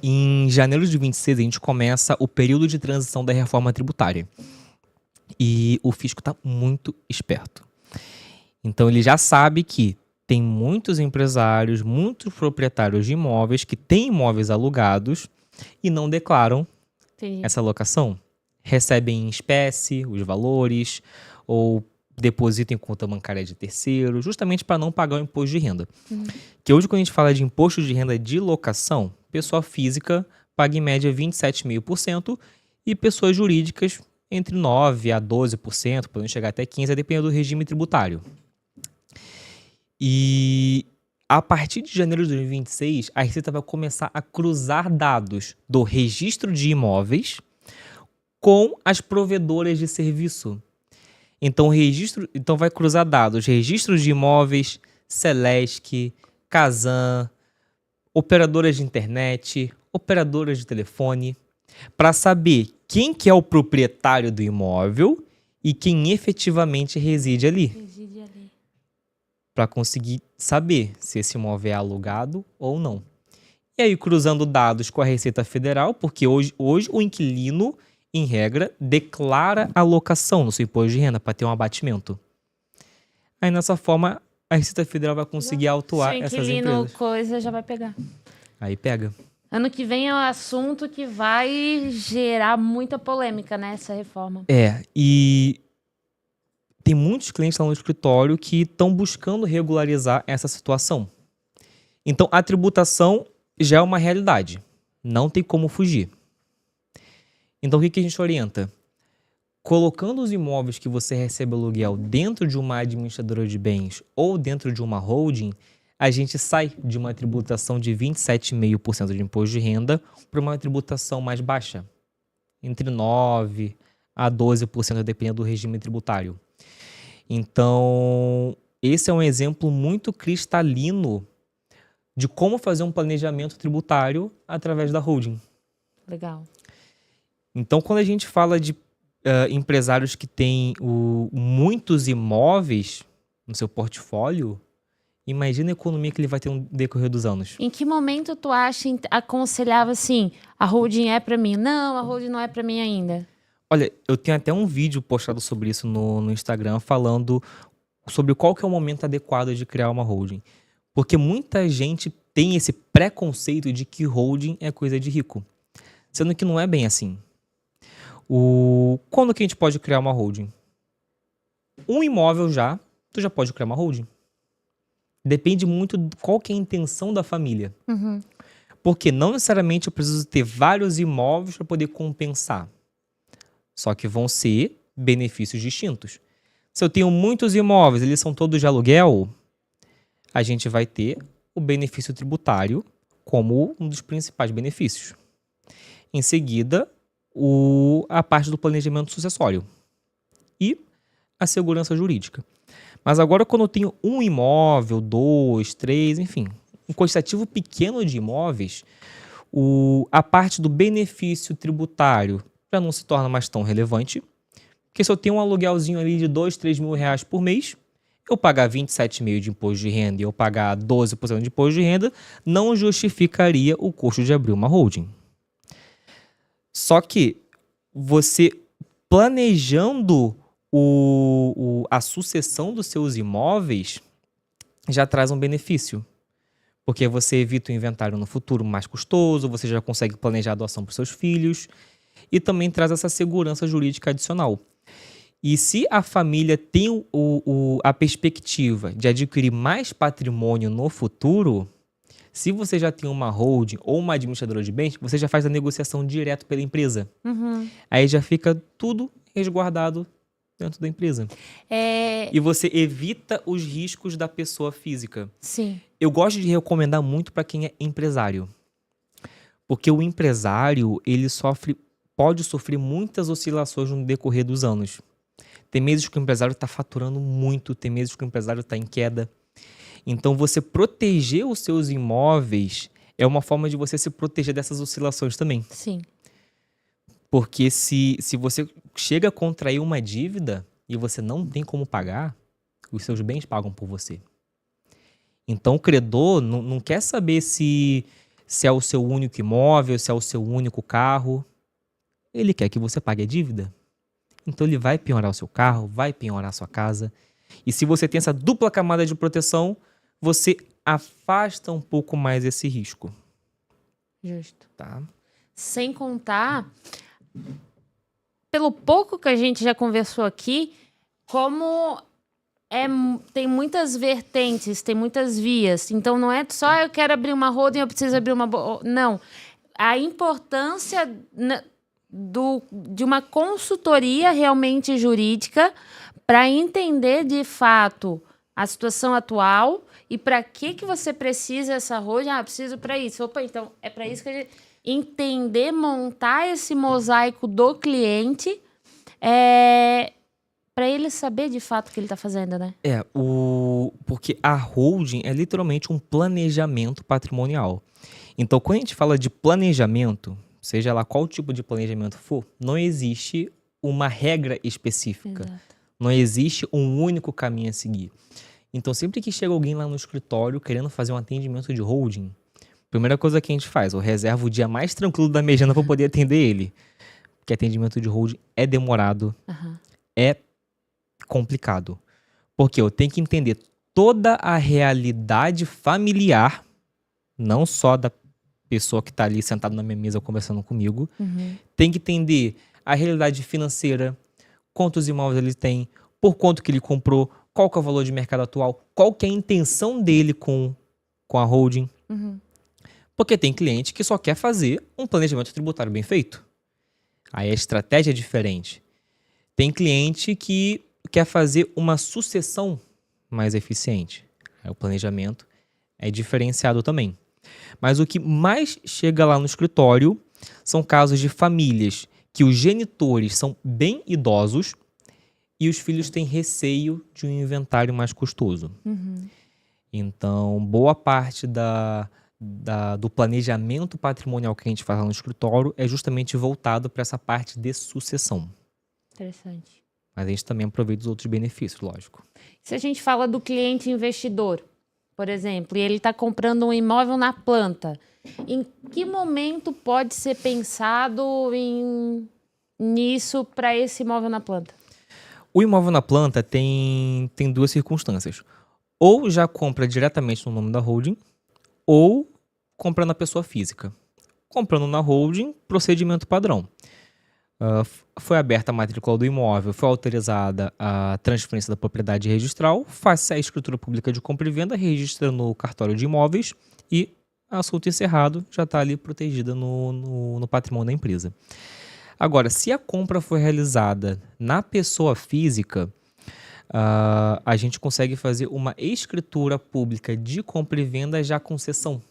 Em janeiro de 26, a gente começa o período de transição da reforma tributária. E o fisco está muito esperto. Então, ele já sabe que tem muitos empresários, muitos proprietários de imóveis que têm imóveis alugados e não declaram essa locação. Recebem em espécie os valores ou depositam em conta bancária de terceiro, justamente para não pagar o imposto de renda. Que hoje, quando a gente fala de imposto de renda de locação, pessoa física paga em média 27,5% e pessoas jurídicas entre 9% a 12%, podendo chegar até 15%, dependendo do regime tributário. E a partir de janeiro de 2026, a Receita vai começar a cruzar dados do registro de imóveis com as provedoras de serviço. Então vai cruzar dados, registros de imóveis, Celesc, Casan, operadoras de internet, operadoras de telefone, para saber quem que é o proprietário do imóvel e quem efetivamente reside ali. Para conseguir saber se esse imóvel é alugado ou não. E aí, cruzando dados com a Receita Federal, porque hoje o inquilino, em regra, declara a locação no seu imposto de renda para ter um abatimento. Aí, nessa forma, a Receita Federal vai conseguir autuar essas empresas. Se o inquilino coisa, já vai pegar. Aí pega. Ano que vem é um assunto que vai gerar muita polêmica, né, essa reforma. E tem muitos clientes lá no escritório que estão buscando regularizar essa situação. Então, a tributação já é uma realidade. Não tem como fugir. Então, o que a gente orienta? Colocando os imóveis que você recebe aluguel dentro de uma administradora de bens ou dentro de uma holding, a gente sai de uma tributação de 27,5% de imposto de renda para uma tributação mais baixa, entre 9% a 12%, dependendo do regime tributário. Então, esse é um exemplo muito cristalino de como fazer um planejamento tributário através da holding. Legal. Então, quando a gente fala de empresários que têm muitos imóveis no seu portfólio, imagina a economia que ele vai ter no decorrer dos anos. Em que momento tu aconselhava assim, a holding é para mim? Não, a holding não é para mim ainda. Olha, eu tenho até um vídeo postado sobre isso no Instagram, falando sobre qual que é o momento adequado de criar uma holding. Porque muita gente tem esse preconceito de que holding é coisa de rico. Sendo que não é bem assim. Quando que a gente pode criar uma holding? Um imóvel tu já pode criar uma holding. Depende muito de qual que é a intenção da família. Uhum. Porque não necessariamente eu preciso ter vários imóveis para poder compensar. Só que vão ser benefícios distintos. Se eu tenho muitos imóveis, eles são todos de aluguel, a gente vai ter o benefício tributário como um dos principais benefícios. Em seguida, a parte do planejamento sucessório e a segurança jurídica. Mas agora, quando eu tenho um imóvel, 2, 3, enfim, um quantitativo pequeno de imóveis, a parte do benefício tributário já não se torna mais tão relevante. Porque se eu tenho um aluguelzinho ali de 2, 3 mil reais por mês, eu pagar 27,5% de imposto de renda e eu pagar 12% de imposto de renda, não justificaria o custo de abrir uma holding. Só que você planejando a sucessão dos seus imóveis já traz um benefício. Porque você evita o inventário no futuro mais custoso, você já consegue planejar a doação para os seus filhos e também traz essa segurança jurídica adicional. E se a família tem a perspectiva de adquirir mais patrimônio no futuro, se você já tem uma holding ou uma administradora de bens, você já faz a negociação direto pela empresa. Aí já fica tudo resguardado dentro da empresa. E você evita os riscos da pessoa física. Sim. Eu gosto de recomendar muito para quem é empresário. Porque o empresário, ele pode sofrer muitas oscilações no decorrer dos anos. Tem meses que o empresário está faturando muito, tem meses que o empresário está em queda. Então, você proteger os seus imóveis é uma forma de você se proteger dessas oscilações também. Sim. Porque se você chega a contrair uma dívida e você não tem como pagar, os seus bens pagam por você. Então, o credor não quer saber se é o seu único imóvel, se é o seu único carro. Ele quer que você pague a dívida. Então, ele vai penhorar o seu carro, vai penhorar a sua casa. E se você tem essa dupla camada de proteção, você afasta um pouco mais esse risco. Justo. Tá? Sem contar, pelo pouco que a gente já conversou aqui, como tem muitas vertentes, tem muitas vias. Então, não é só eu quero abrir uma holding, eu preciso abrir uma... Não. A importância de uma consultoria realmente jurídica para entender, de fato, a situação atual e para que você precisa dessa holding. Preciso para isso. Opa, então, é para isso que a gente... Entender, montar esse mosaico do cliente para ele saber de fato o que ele está fazendo, né? Porque a holding é literalmente um planejamento patrimonial. Então, quando a gente fala de planejamento, seja lá qual tipo de planejamento for, não existe uma regra específica. Exato. Não existe um único caminho a seguir. Então, sempre que chega alguém lá no escritório querendo fazer um atendimento de holding, primeira coisa que a gente faz, eu reservo o dia mais tranquilo da minha agenda para poder atender ele. Porque atendimento de holding é demorado, é complicado. Porque eu tenho que entender toda a realidade familiar, não só da pessoa que está ali sentada na minha mesa conversando comigo. Tem que entender a realidade financeira, quantos imóveis ele tem, por quanto que ele comprou, qual que é o valor de mercado atual, qual que é a intenção dele com a holding. Porque tem cliente que só quer fazer um planejamento tributário bem feito. Aí a estratégia é diferente. Tem cliente que quer fazer uma sucessão mais eficiente. Aí o planejamento é diferenciado também. Mas o que mais chega lá no escritório são casos de famílias que os genitores são bem idosos e os filhos têm receio de um inventário mais custoso. Então, boa parte do planejamento patrimonial que a gente faz lá no escritório é justamente voltado para essa parte de sucessão. Interessante. Mas a gente também aproveita os outros benefícios, lógico. Se a gente fala do cliente investidor, por exemplo, e ele está comprando um imóvel na planta, em que momento pode ser pensado nisso para esse imóvel na planta? O imóvel na planta tem duas circunstâncias. Ou já compra diretamente no nome da holding, ou compra na pessoa física. Comprando na holding, procedimento padrão. Foi aberta a matrícula do imóvel, foi autorizada a transferência da propriedade registral, faz a escritura pública de compra e venda, registra no cartório de imóveis e assunto encerrado, já está ali protegida no patrimônio da empresa. Agora, se a compra foi realizada na pessoa física, a gente consegue fazer uma escritura pública de compra e venda já com cessão.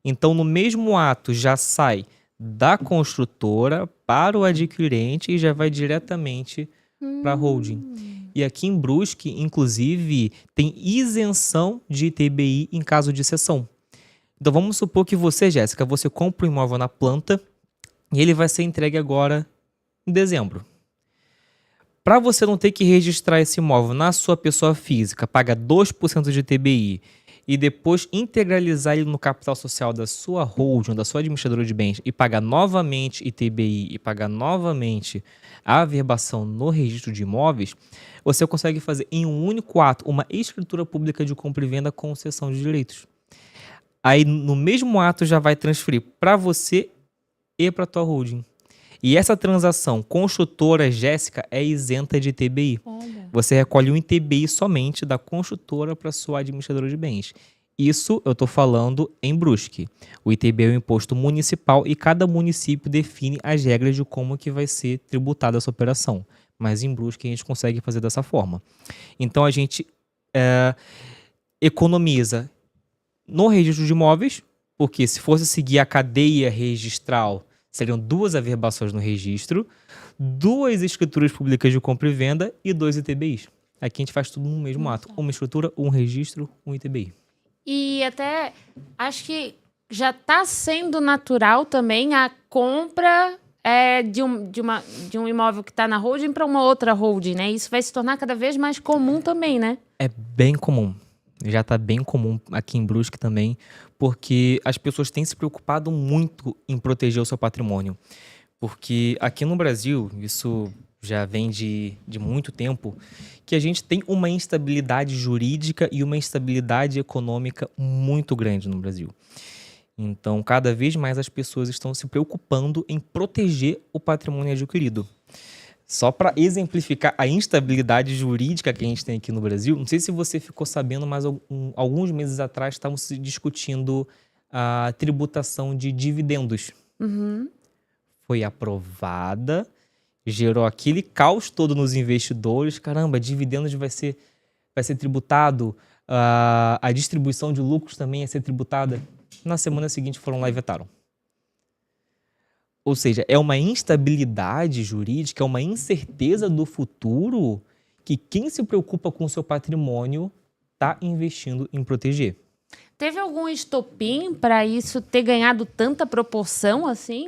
Então, no mesmo ato, já sai da construtora para o adquirente e já vai diretamente para a holding. E aqui em Brusque, inclusive, tem isenção de ITBI em caso de cessão. Então, vamos supor que você, Jéssica, você compra um imóvel na planta E ele vai ser entregue agora em dezembro. Para você não ter que registrar esse imóvel na sua pessoa física, paga 2% de TBI e depois integralizar ele no capital social da sua holding, da sua administradora de bens e pagar novamente ITBI e pagar novamente a averbação no registro de imóveis, você consegue fazer em um único ato uma escritura pública de compra e venda com cessão de direitos. Aí no mesmo ato já vai transferir para você e para a tua holding. E essa transação construtora Jéssica é isenta de ITBI. Olha. Você recolhe um ITBI somente da construtora para sua administradora de bens. Isso eu estou falando em Brusque. O ITBI é um imposto municipal e cada município define as regras de como que vai ser tributada essa operação. Mas em Brusque a gente consegue fazer dessa forma. Então a gente economiza no registro de imóveis, porque se fosse seguir a cadeia registral, seriam 2 averbações no registro, 2 escrituras públicas de compra e venda e 2 ITBIs. Aqui a gente faz tudo no mesmo ato. Uma escritura, um registro, um ITBI. E até acho que já está sendo natural também a compra de um imóvel que está na holding para uma outra holding, né? Isso vai se tornar cada vez mais comum também, né? É bem comum. Já está bem comum aqui em Brusque também, porque as pessoas têm se preocupado muito em proteger o seu patrimônio. Porque aqui no Brasil, isso já vem de muito tempo, que a gente tem uma instabilidade jurídica e uma instabilidade econômica muito grande no Brasil. Então, cada vez mais as pessoas estão se preocupando em proteger o patrimônio adquirido. Só para exemplificar a instabilidade jurídica que a gente tem aqui no Brasil, não sei se você ficou sabendo, mas alguns meses atrás estávamos discutindo a tributação de dividendos. Uhum. Foi aprovada, gerou aquele caos todo nos investidores. Caramba, dividendos vai ser tributado, a distribuição de lucros também ia ser tributada. Na semana seguinte foram lá e vetaram. Ou seja, é uma instabilidade jurídica, é uma incerteza do futuro que quem se preocupa com o seu patrimônio está investindo em proteger. Teve algum estopim para isso ter ganhado tanta proporção assim?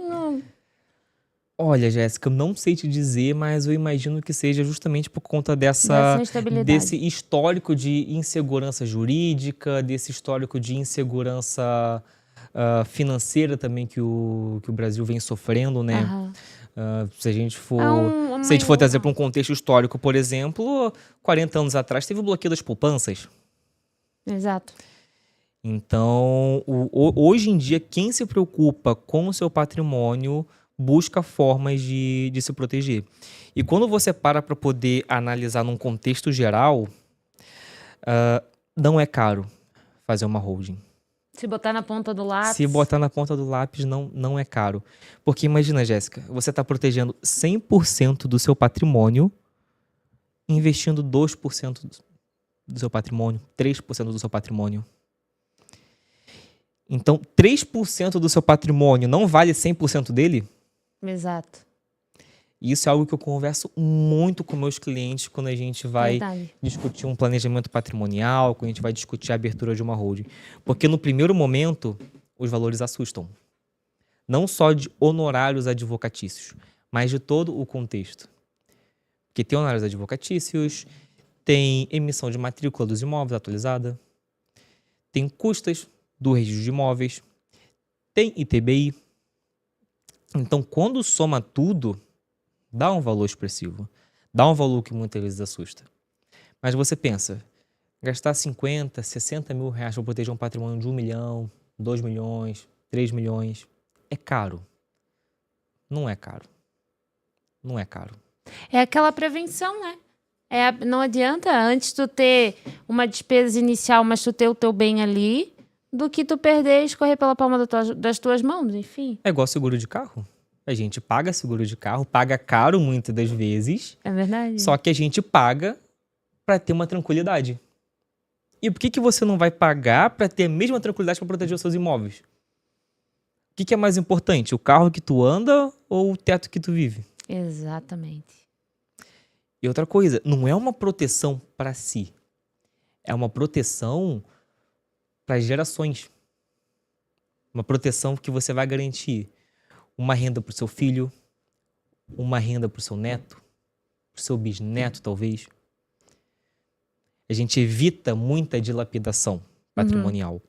Olha, Jéssica, eu não sei te dizer, mas eu imagino que seja justamente por conta Dessa instabilidade. desse histórico de insegurança jurídica, desse histórico de insegurança financeira também que o Brasil vem sofrendo, né? Aham. Se a gente for trazer para um contexto histórico, por exemplo, 40 anos atrás teve o bloqueio das poupanças. Exato. Então, hoje em dia, quem se preocupa com o seu patrimônio busca formas de se proteger. E quando você para poder analisar num contexto geral, não é caro fazer uma holding. Se botar na ponta do lápis. Se botar na ponta do lápis, não é caro. Porque imagina, Jéssica, você está protegendo 100% do seu patrimônio, investindo 2% do seu patrimônio, 3% do seu patrimônio. Então, 3% do seu patrimônio não vale 100% dele? Exato. Isso é algo que eu converso muito com meus clientes quando a gente vai discutir um planejamento patrimonial, quando a gente vai discutir a abertura de uma holding. Porque no primeiro momento, os valores assustam. Não só de honorários advocatícios, mas de todo o contexto. Porque tem honorários advocatícios, tem emissão de matrícula dos imóveis atualizada, tem custas do registro de imóveis, tem ITBI. Então, quando soma tudo, dá um valor expressivo. Dá um valor que muitas vezes assusta. Mas você pensa, gastar 50, 60 mil reais para proteger um patrimônio de 1 milhão, 2 milhões, 3 milhões, é caro. Não é caro. Não é caro. É aquela prevenção, né? Não adianta antes tu ter uma despesa inicial, mas tu ter o teu bem ali, do que tu perder e escorrer pela palma das tuas mãos, enfim. É igual seguro de carro. A gente paga seguro de carro, paga caro muitas das vezes. É verdade. Só que a gente paga para ter uma tranquilidade. E por que você não vai pagar para ter a mesma tranquilidade para proteger os seus imóveis? O que é mais importante? O carro que tu anda ou o teto que tu vive? Exatamente. E outra coisa, não é uma proteção para si. É uma proteção para as gerações. Uma proteção que você vai garantir uma renda para o seu filho, uma renda para o seu neto, para o seu bisneto, talvez. A gente evita muita dilapidação patrimonial.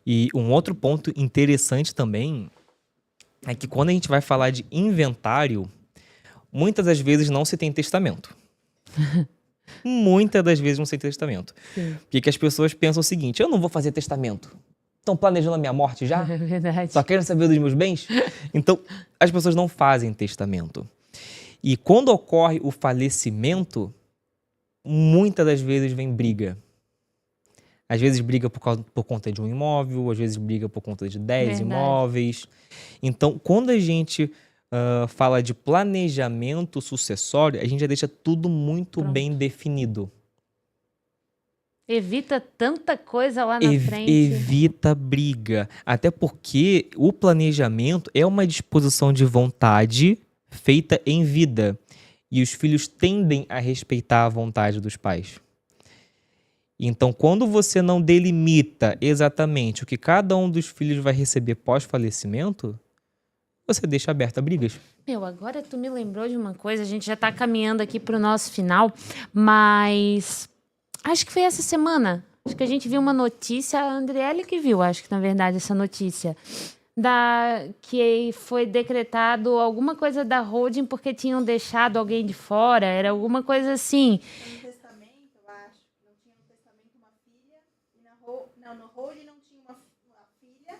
E um outro ponto interessante também é que quando a gente vai falar de inventário, muitas das vezes não se tem testamento. Muitas das vezes não se tem testamento. Sim. Porque as pessoas pensam o seguinte: eu não vou fazer testamento. Estão planejando a minha morte já? É verdade. Só querem saber dos meus bens? Então, as pessoas não fazem testamento. E quando ocorre o falecimento, muitas das vezes vem briga. Às vezes briga por conta de um imóvel, às vezes briga por conta de 10 Verdade. imóveis. Então, quando a gente fala de planejamento sucessório, a gente já deixa tudo muito Pronto. bem definido. Evita tanta coisa lá na frente. Evita briga. Até porque o planejamento é uma disposição de vontade feita em vida. E os filhos tendem a respeitar a vontade dos pais. Então, quando você não delimita exatamente o que cada um dos filhos vai receber pós-falecimento, você deixa aberta brigas. Meu, agora tu me lembrou de uma coisa, a gente já tá caminhando aqui pro nosso final, mas acho que foi essa semana. Acho que a gente viu uma notícia, a Andriele que viu, acho que na verdade, essa notícia. Que foi decretado alguma coisa da holding porque tinham deixado alguém de fora, era alguma coisa assim. No testamento, eu acho. Não tinha no testamento uma filha. E no holding não tinha uma filha.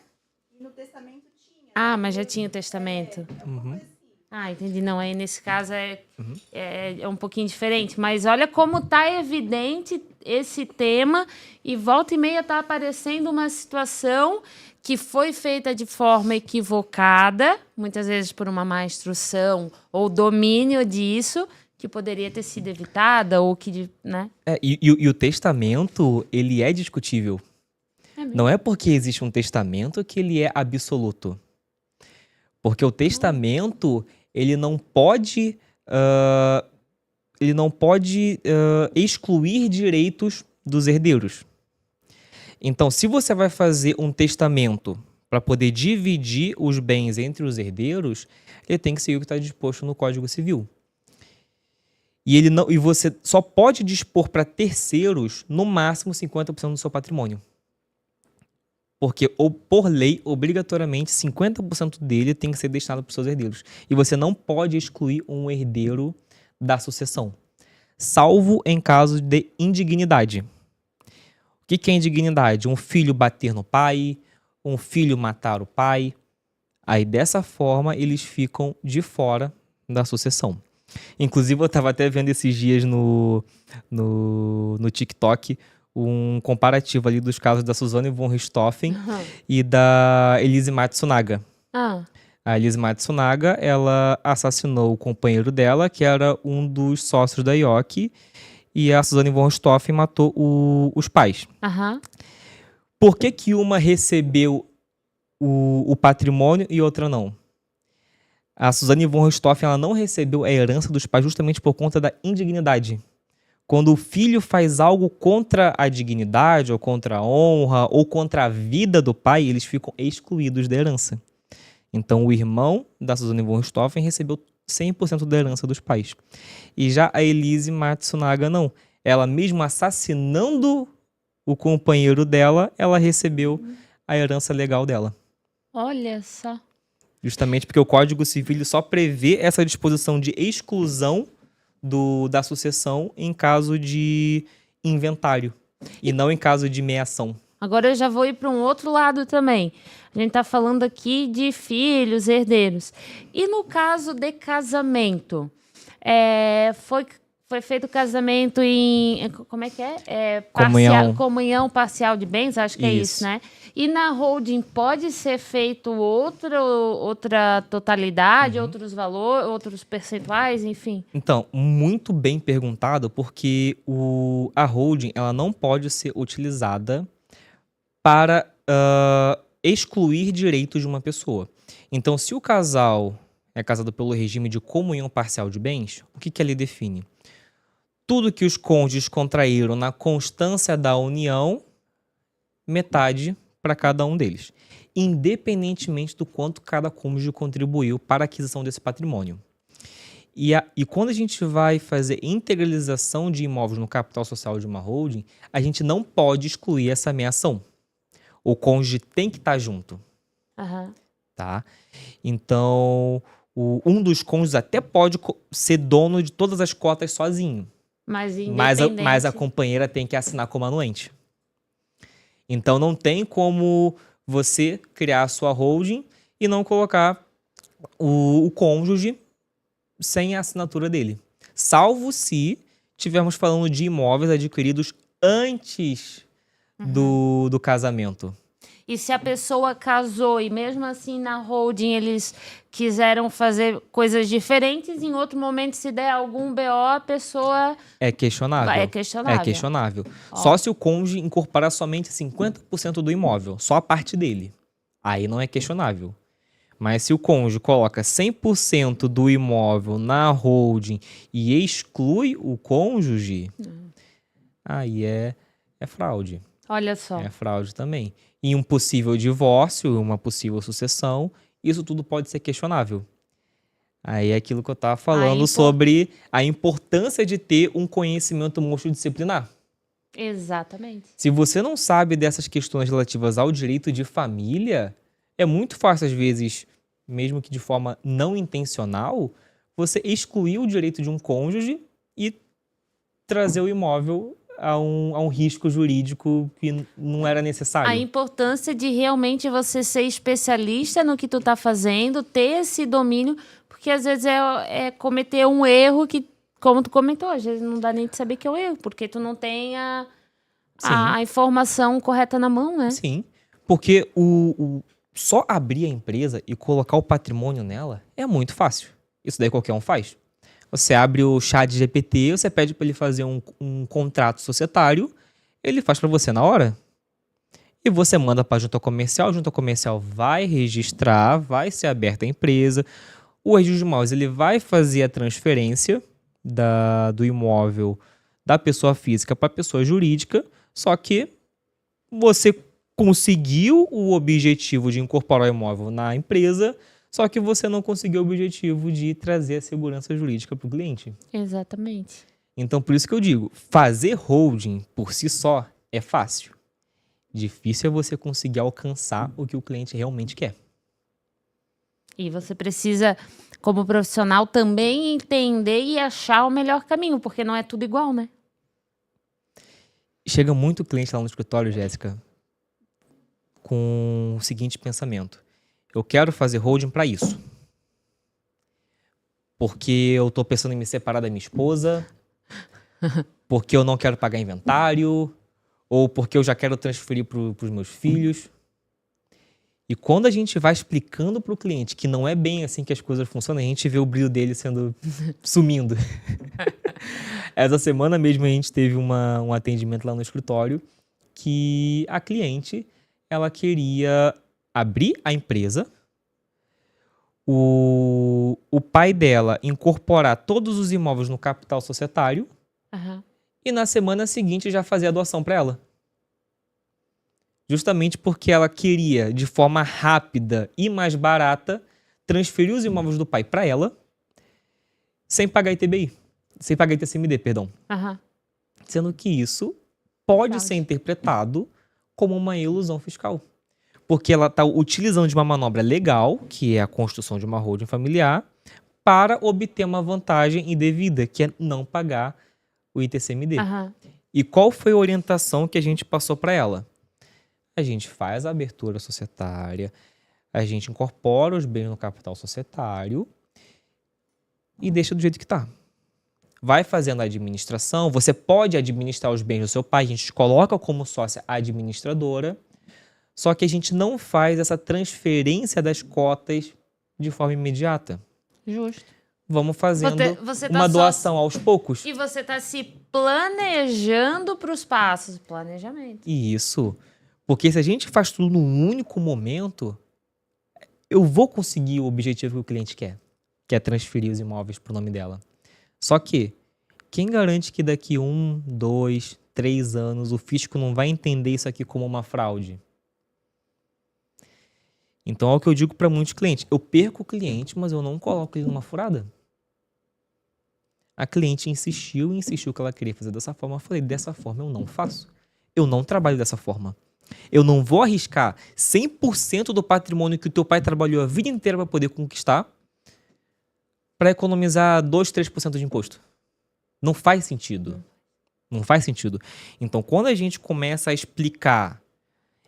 E no testamento tinha. Ah, mas já tinha o testamento. Alguma coisa assim. Ah, entendi. Não, aí nesse caso é um pouquinho diferente. Mas olha como tá evidente esse tema e volta e meia tá aparecendo uma situação que foi feita de forma equivocada, muitas vezes por uma má instrução ou domínio disso, que poderia ter sido evitada ou que, né? E o testamento, ele é discutível. Não é porque existe um testamento que ele é absoluto. Porque o testamento, ele não pode excluir direitos dos herdeiros. Então, se você vai fazer um testamento para poder dividir os bens entre os herdeiros, ele tem que seguir o que está disposto no Código Civil. E você só pode dispor para terceiros, no máximo, 50% do seu patrimônio. Porque, por lei, obrigatoriamente, 50% dele tem que ser destinado para os seus herdeiros. E você não pode excluir um herdeiro da sucessão, salvo em caso de indignidade. O que é indignidade? Um filho bater no pai, um filho matar o pai. Aí, dessa forma, eles ficam de fora da sucessão. Inclusive, eu estava até vendo esses dias no TikTok um comparativo ali dos casos da Suzane von Richthofen e da Elise Matsunaga. A Elise Matsunaga, ela assassinou o companheiro dela, que era um dos sócios da IOC, e a Suzane von Richthofen matou os pais. Por que uma recebeu o patrimônio e outra não? A Suzane von Richthofen, ela não recebeu a herança dos pais justamente por conta da indignidade. Quando o filho faz algo contra a dignidade, ou contra a honra, ou contra a vida do pai, eles ficam excluídos da herança. Então, o irmão da Suzane von Richthofen recebeu 100% da herança dos pais. E já a Elise Matsunaga, não. Ela, mesmo assassinando o companheiro dela, ela recebeu a herança legal dela. Olha só. Justamente porque o Código Civil só prevê essa disposição de exclusão da sucessão em caso de inventário e não em caso de meação. Agora eu já vou ir para um outro lado também. A gente está falando aqui de filhos, herdeiros. E no caso de casamento, foi feito o casamento em... Como é que é? Comunhão parcial de bens, acho que é isso, né? E na holding pode ser feito outra totalidade, outros valores, outros percentuais, enfim? Então, muito bem perguntado, porque a holding ela não pode ser utilizada para excluir direitos de uma pessoa. Então, se o casal é casado pelo regime de comunhão parcial de bens, o que ele define? Tudo que os cônjuges contraíram na constância da união, metade para cada um deles, independentemente do quanto cada cônjuge contribuiu para a aquisição desse patrimônio. E quando a gente vai fazer integralização de imóveis no capital social de uma holding, a gente não pode excluir essa meia-ação. O cônjuge tem que estar junto. Aham. Tá? Então, um dos cônjuges até pode ser dono de todas as cotas sozinho, Mas mas independente. a companheira tem que assinar como anuente. Então, não tem como você criar a sua holding e não colocar o cônjuge sem a assinatura dele. Salvo se estivermos falando de imóveis adquiridos antes do casamento. E se a pessoa casou e mesmo assim na holding eles quiseram fazer coisas diferentes, em outro momento, se der algum BO, a pessoa É questionável. é questionável. É questionável. Ó. Só se o cônjuge incorporar somente 50% do imóvel, só a parte dele. Aí não é questionável. Mas se o cônjuge coloca 100% do imóvel na holding e exclui o cônjuge, aí é fraude. Olha só. É fraude também. E um possível divórcio, uma possível sucessão, isso tudo pode ser questionável. Aí é aquilo que eu estava falando sobre a importância de ter um conhecimento multidisciplinar. Exatamente. Se você não sabe dessas questões relativas ao direito de família, é muito fácil, às vezes, mesmo que de forma não intencional, você excluir o direito de um cônjuge e trazer o imóvel a um risco jurídico que não era necessário. A importância de realmente você ser especialista no que tu tá fazendo, ter esse domínio, porque às vezes é cometer um erro que, como tu comentou, às vezes não dá nem de saber que é um erro, porque tu não tem a informação correta na mão, né? Sim, porque só abrir a empresa e colocar o patrimônio nela é muito fácil. Isso daí qualquer um faz. Você abre o ChatGPT, você pede para ele fazer um contrato societário, ele faz para você na hora. E você manda para a junta comercial vai registrar, vai ser aberta a empresa. O registro de imóveis ele vai fazer a transferência do imóvel da pessoa física para a pessoa jurídica, só que você conseguiu o objetivo de incorporar o imóvel na empresa, só que você não conseguiu o objetivo de trazer a segurança jurídica para o cliente. Exatamente. Então, por isso que eu digo, fazer holding por si só é fácil. Difícil é você conseguir alcançar o que o cliente realmente quer. E você precisa, como profissional, também entender e achar o melhor caminho, porque não é tudo igual, né? Chega muito cliente lá no escritório, Jéssica, com o seguinte pensamento. Eu quero fazer holding para isso. Porque eu tô pensando em me separar da minha esposa, porque eu não quero pagar inventário, ou porque eu já quero transferir para os meus filhos. E quando a gente vai explicando para o cliente que não é bem assim que as coisas funcionam, a gente vê o brilho dele sumindo. Essa semana mesmo a gente teve um atendimento lá no escritório que a cliente ela queria abrir a empresa, o pai dela incorporar todos os imóveis no capital societário e na semana seguinte já fazer a doação para ela. Justamente porque ela queria, de forma rápida e mais barata, transferir os imóveis do pai para ela sem pagar ITBI, sem pagar ITCMD, perdão. Sendo que isso pode ser interpretado como uma ilusão fiscal. Porque ela está utilizando de uma manobra legal, que é a construção de uma holding familiar, para obter uma vantagem indevida, que é não pagar o ITCMD. E qual foi a orientação que a gente passou para ela? A gente faz a abertura societária, a gente incorpora os bens no capital societário e deixa do jeito que está. Vai fazendo a administração, você pode administrar os bens do seu pai, a gente coloca como sócia administradora, só que a gente não faz essa transferência das cotas de forma imediata. Justo. Vamos fazendo Você tá uma doação aos poucos. E você está se planejando para os passos. Planejamento. Isso. Porque se a gente faz tudo num único momento, eu vou conseguir o objetivo que o cliente quer, que é transferir os imóveis para o nome dela. Só que, quem garante que daqui 1, 2, 3 anos o fisco não vai entender isso aqui como uma fraude? Então é o que eu digo para muitos clientes. Eu perco o cliente, mas eu não coloco ele numa furada. A cliente insistiu que ela queria fazer dessa forma. Eu falei, dessa forma eu não faço. Eu não trabalho dessa forma. Eu não vou arriscar 100% do patrimônio que o teu pai trabalhou a vida inteira para poder conquistar para economizar 2, 3% de imposto. Não faz sentido. Não faz sentido. Então, quando a gente começa a explicar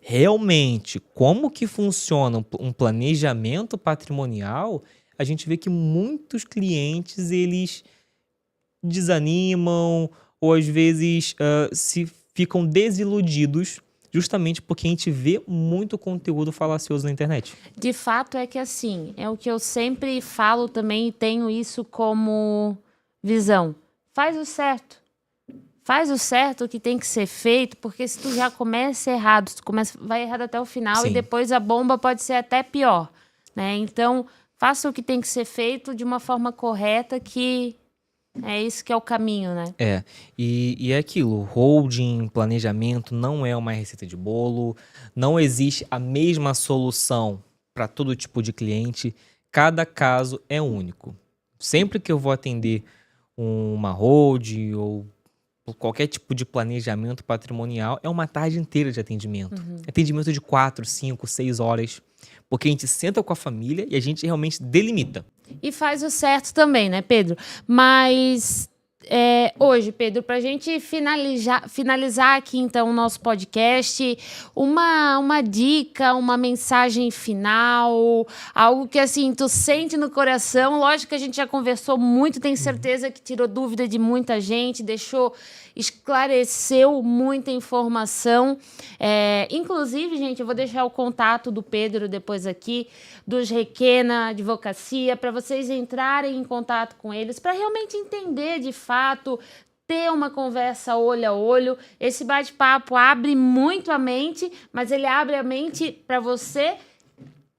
realmente como que funciona um planejamento patrimonial, a gente vê que muitos clientes, eles desanimam ou às vezes se ficam desiludidos justamente porque a gente vê muito conteúdo falacioso na internet. De fato é que assim, é o que eu sempre falo também e tenho isso como visão. Faz o certo. Faz o certo que tem que ser feito, porque se tu já começa errado, se tu vai errado até o final. Sim. E depois a bomba pode ser até pior, né? Então, faça o que tem que ser feito de uma forma correta, que é isso que é o caminho, né? E é aquilo, holding, planejamento não é uma receita de bolo, não existe a mesma solução para todo tipo de cliente, cada caso é único. Sempre que eu vou atender uma holding ou qualquer tipo de planejamento patrimonial, é uma tarde inteira de atendimento. Atendimento de 4, 5, 6 horas, porque a gente senta com a família e a gente realmente delimita. E faz o certo também, né, Pedro? Mas hoje, Pedro, para a gente finalizar aqui, então, o nosso podcast, uma dica, uma mensagem final, algo que, assim, tu sente no coração. Lógico que a gente já conversou muito, tenho certeza que tirou dúvida de muita gente, esclareceu muita informação. Inclusive, gente, eu vou deixar o contato do Pedro depois aqui, dos Requena Advocacia, para vocês entrarem em contato com eles, para realmente entender de fato, ter uma conversa olho a olho. Esse bate-papo abre muito a mente, mas ele abre a mente para você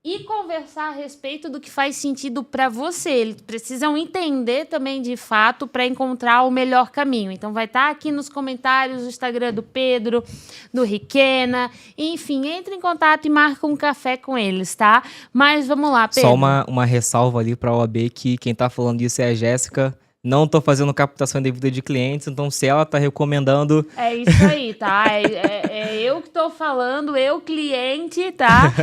e conversar a respeito do que faz sentido para você. Eles precisam entender também de fato para encontrar o melhor caminho. Então vai estar aqui nos comentários o Instagram do Pedro, do Requena. Enfim, entre em contato e marca um café com eles, tá? Mas vamos lá, Pedro. Só uma ressalva ali para a OAB que quem tá falando disso é a Jéssica. Não tô fazendo captação indevida de clientes, então se ela tá recomendando... É isso aí, tá? É eu que tô falando, eu cliente, tá?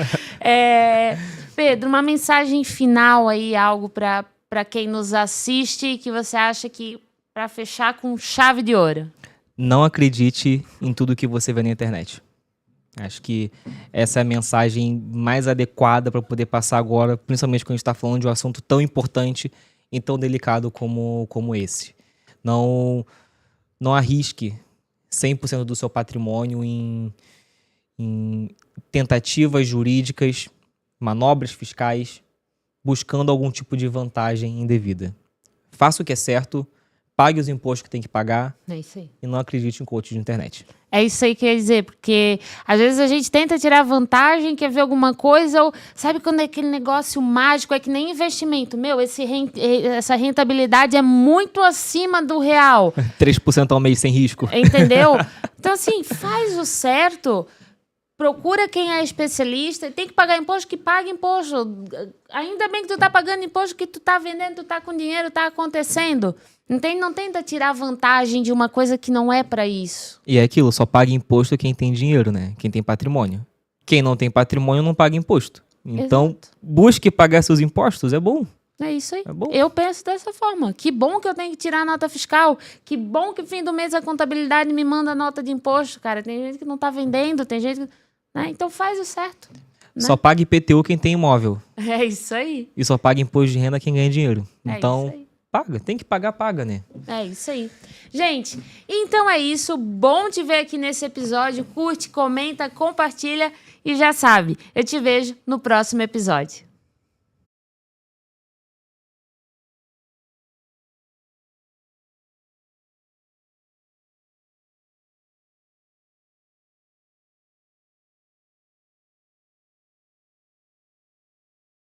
Pedro, uma mensagem final aí, algo para quem nos assiste, que você acha que para fechar com chave de ouro. Não acredite em tudo que você vê na internet. Acho que essa é a mensagem mais adequada para poder passar agora, principalmente quando a gente está falando de um assunto tão importante e tão delicado como esse. Não arrisque 100% do seu patrimônio em tentativas jurídicas, manobras fiscais, buscando algum tipo de vantagem indevida. Faça o que é certo, pague os impostos que tem que pagar. É isso aí. E não acredite em coach de internet. É isso aí que eu ia dizer, porque às vezes a gente tenta tirar vantagem, quer ver alguma coisa, ou sabe quando é aquele negócio mágico, é que nem investimento. Meu, essa rentabilidade é muito acima do real. 3% ao mês sem risco. Entendeu? Então, assim, faz o certo, procura quem é especialista, tem que pagar imposto, que paga imposto. Ainda bem que tu tá pagando imposto, que tu tá vendendo, tu tá com dinheiro, tá acontecendo. Não tenta tirar vantagem de uma coisa que não é para isso. E é aquilo, só paga imposto quem tem dinheiro, né? Quem tem patrimônio. Quem não tem patrimônio não paga imposto. Então, exato, busque pagar seus impostos, é bom. É isso aí. É bom. Eu penso dessa forma. Que bom que eu tenho que tirar a nota fiscal. Que bom que no fim do mês a contabilidade me manda a nota de imposto, cara. Tem gente que não tá vendendo, tem gente que... Né? Então faz o certo. Né? Só paga IPTU quem tem imóvel. É isso aí. E só paga imposto de renda quem ganha dinheiro. Então... É isso aí. Paga, tem que pagar, paga, né? É isso aí. Gente, então é isso. Bom te ver aqui nesse episódio. Curte, comenta, compartilha e já sabe, eu te vejo no próximo episódio.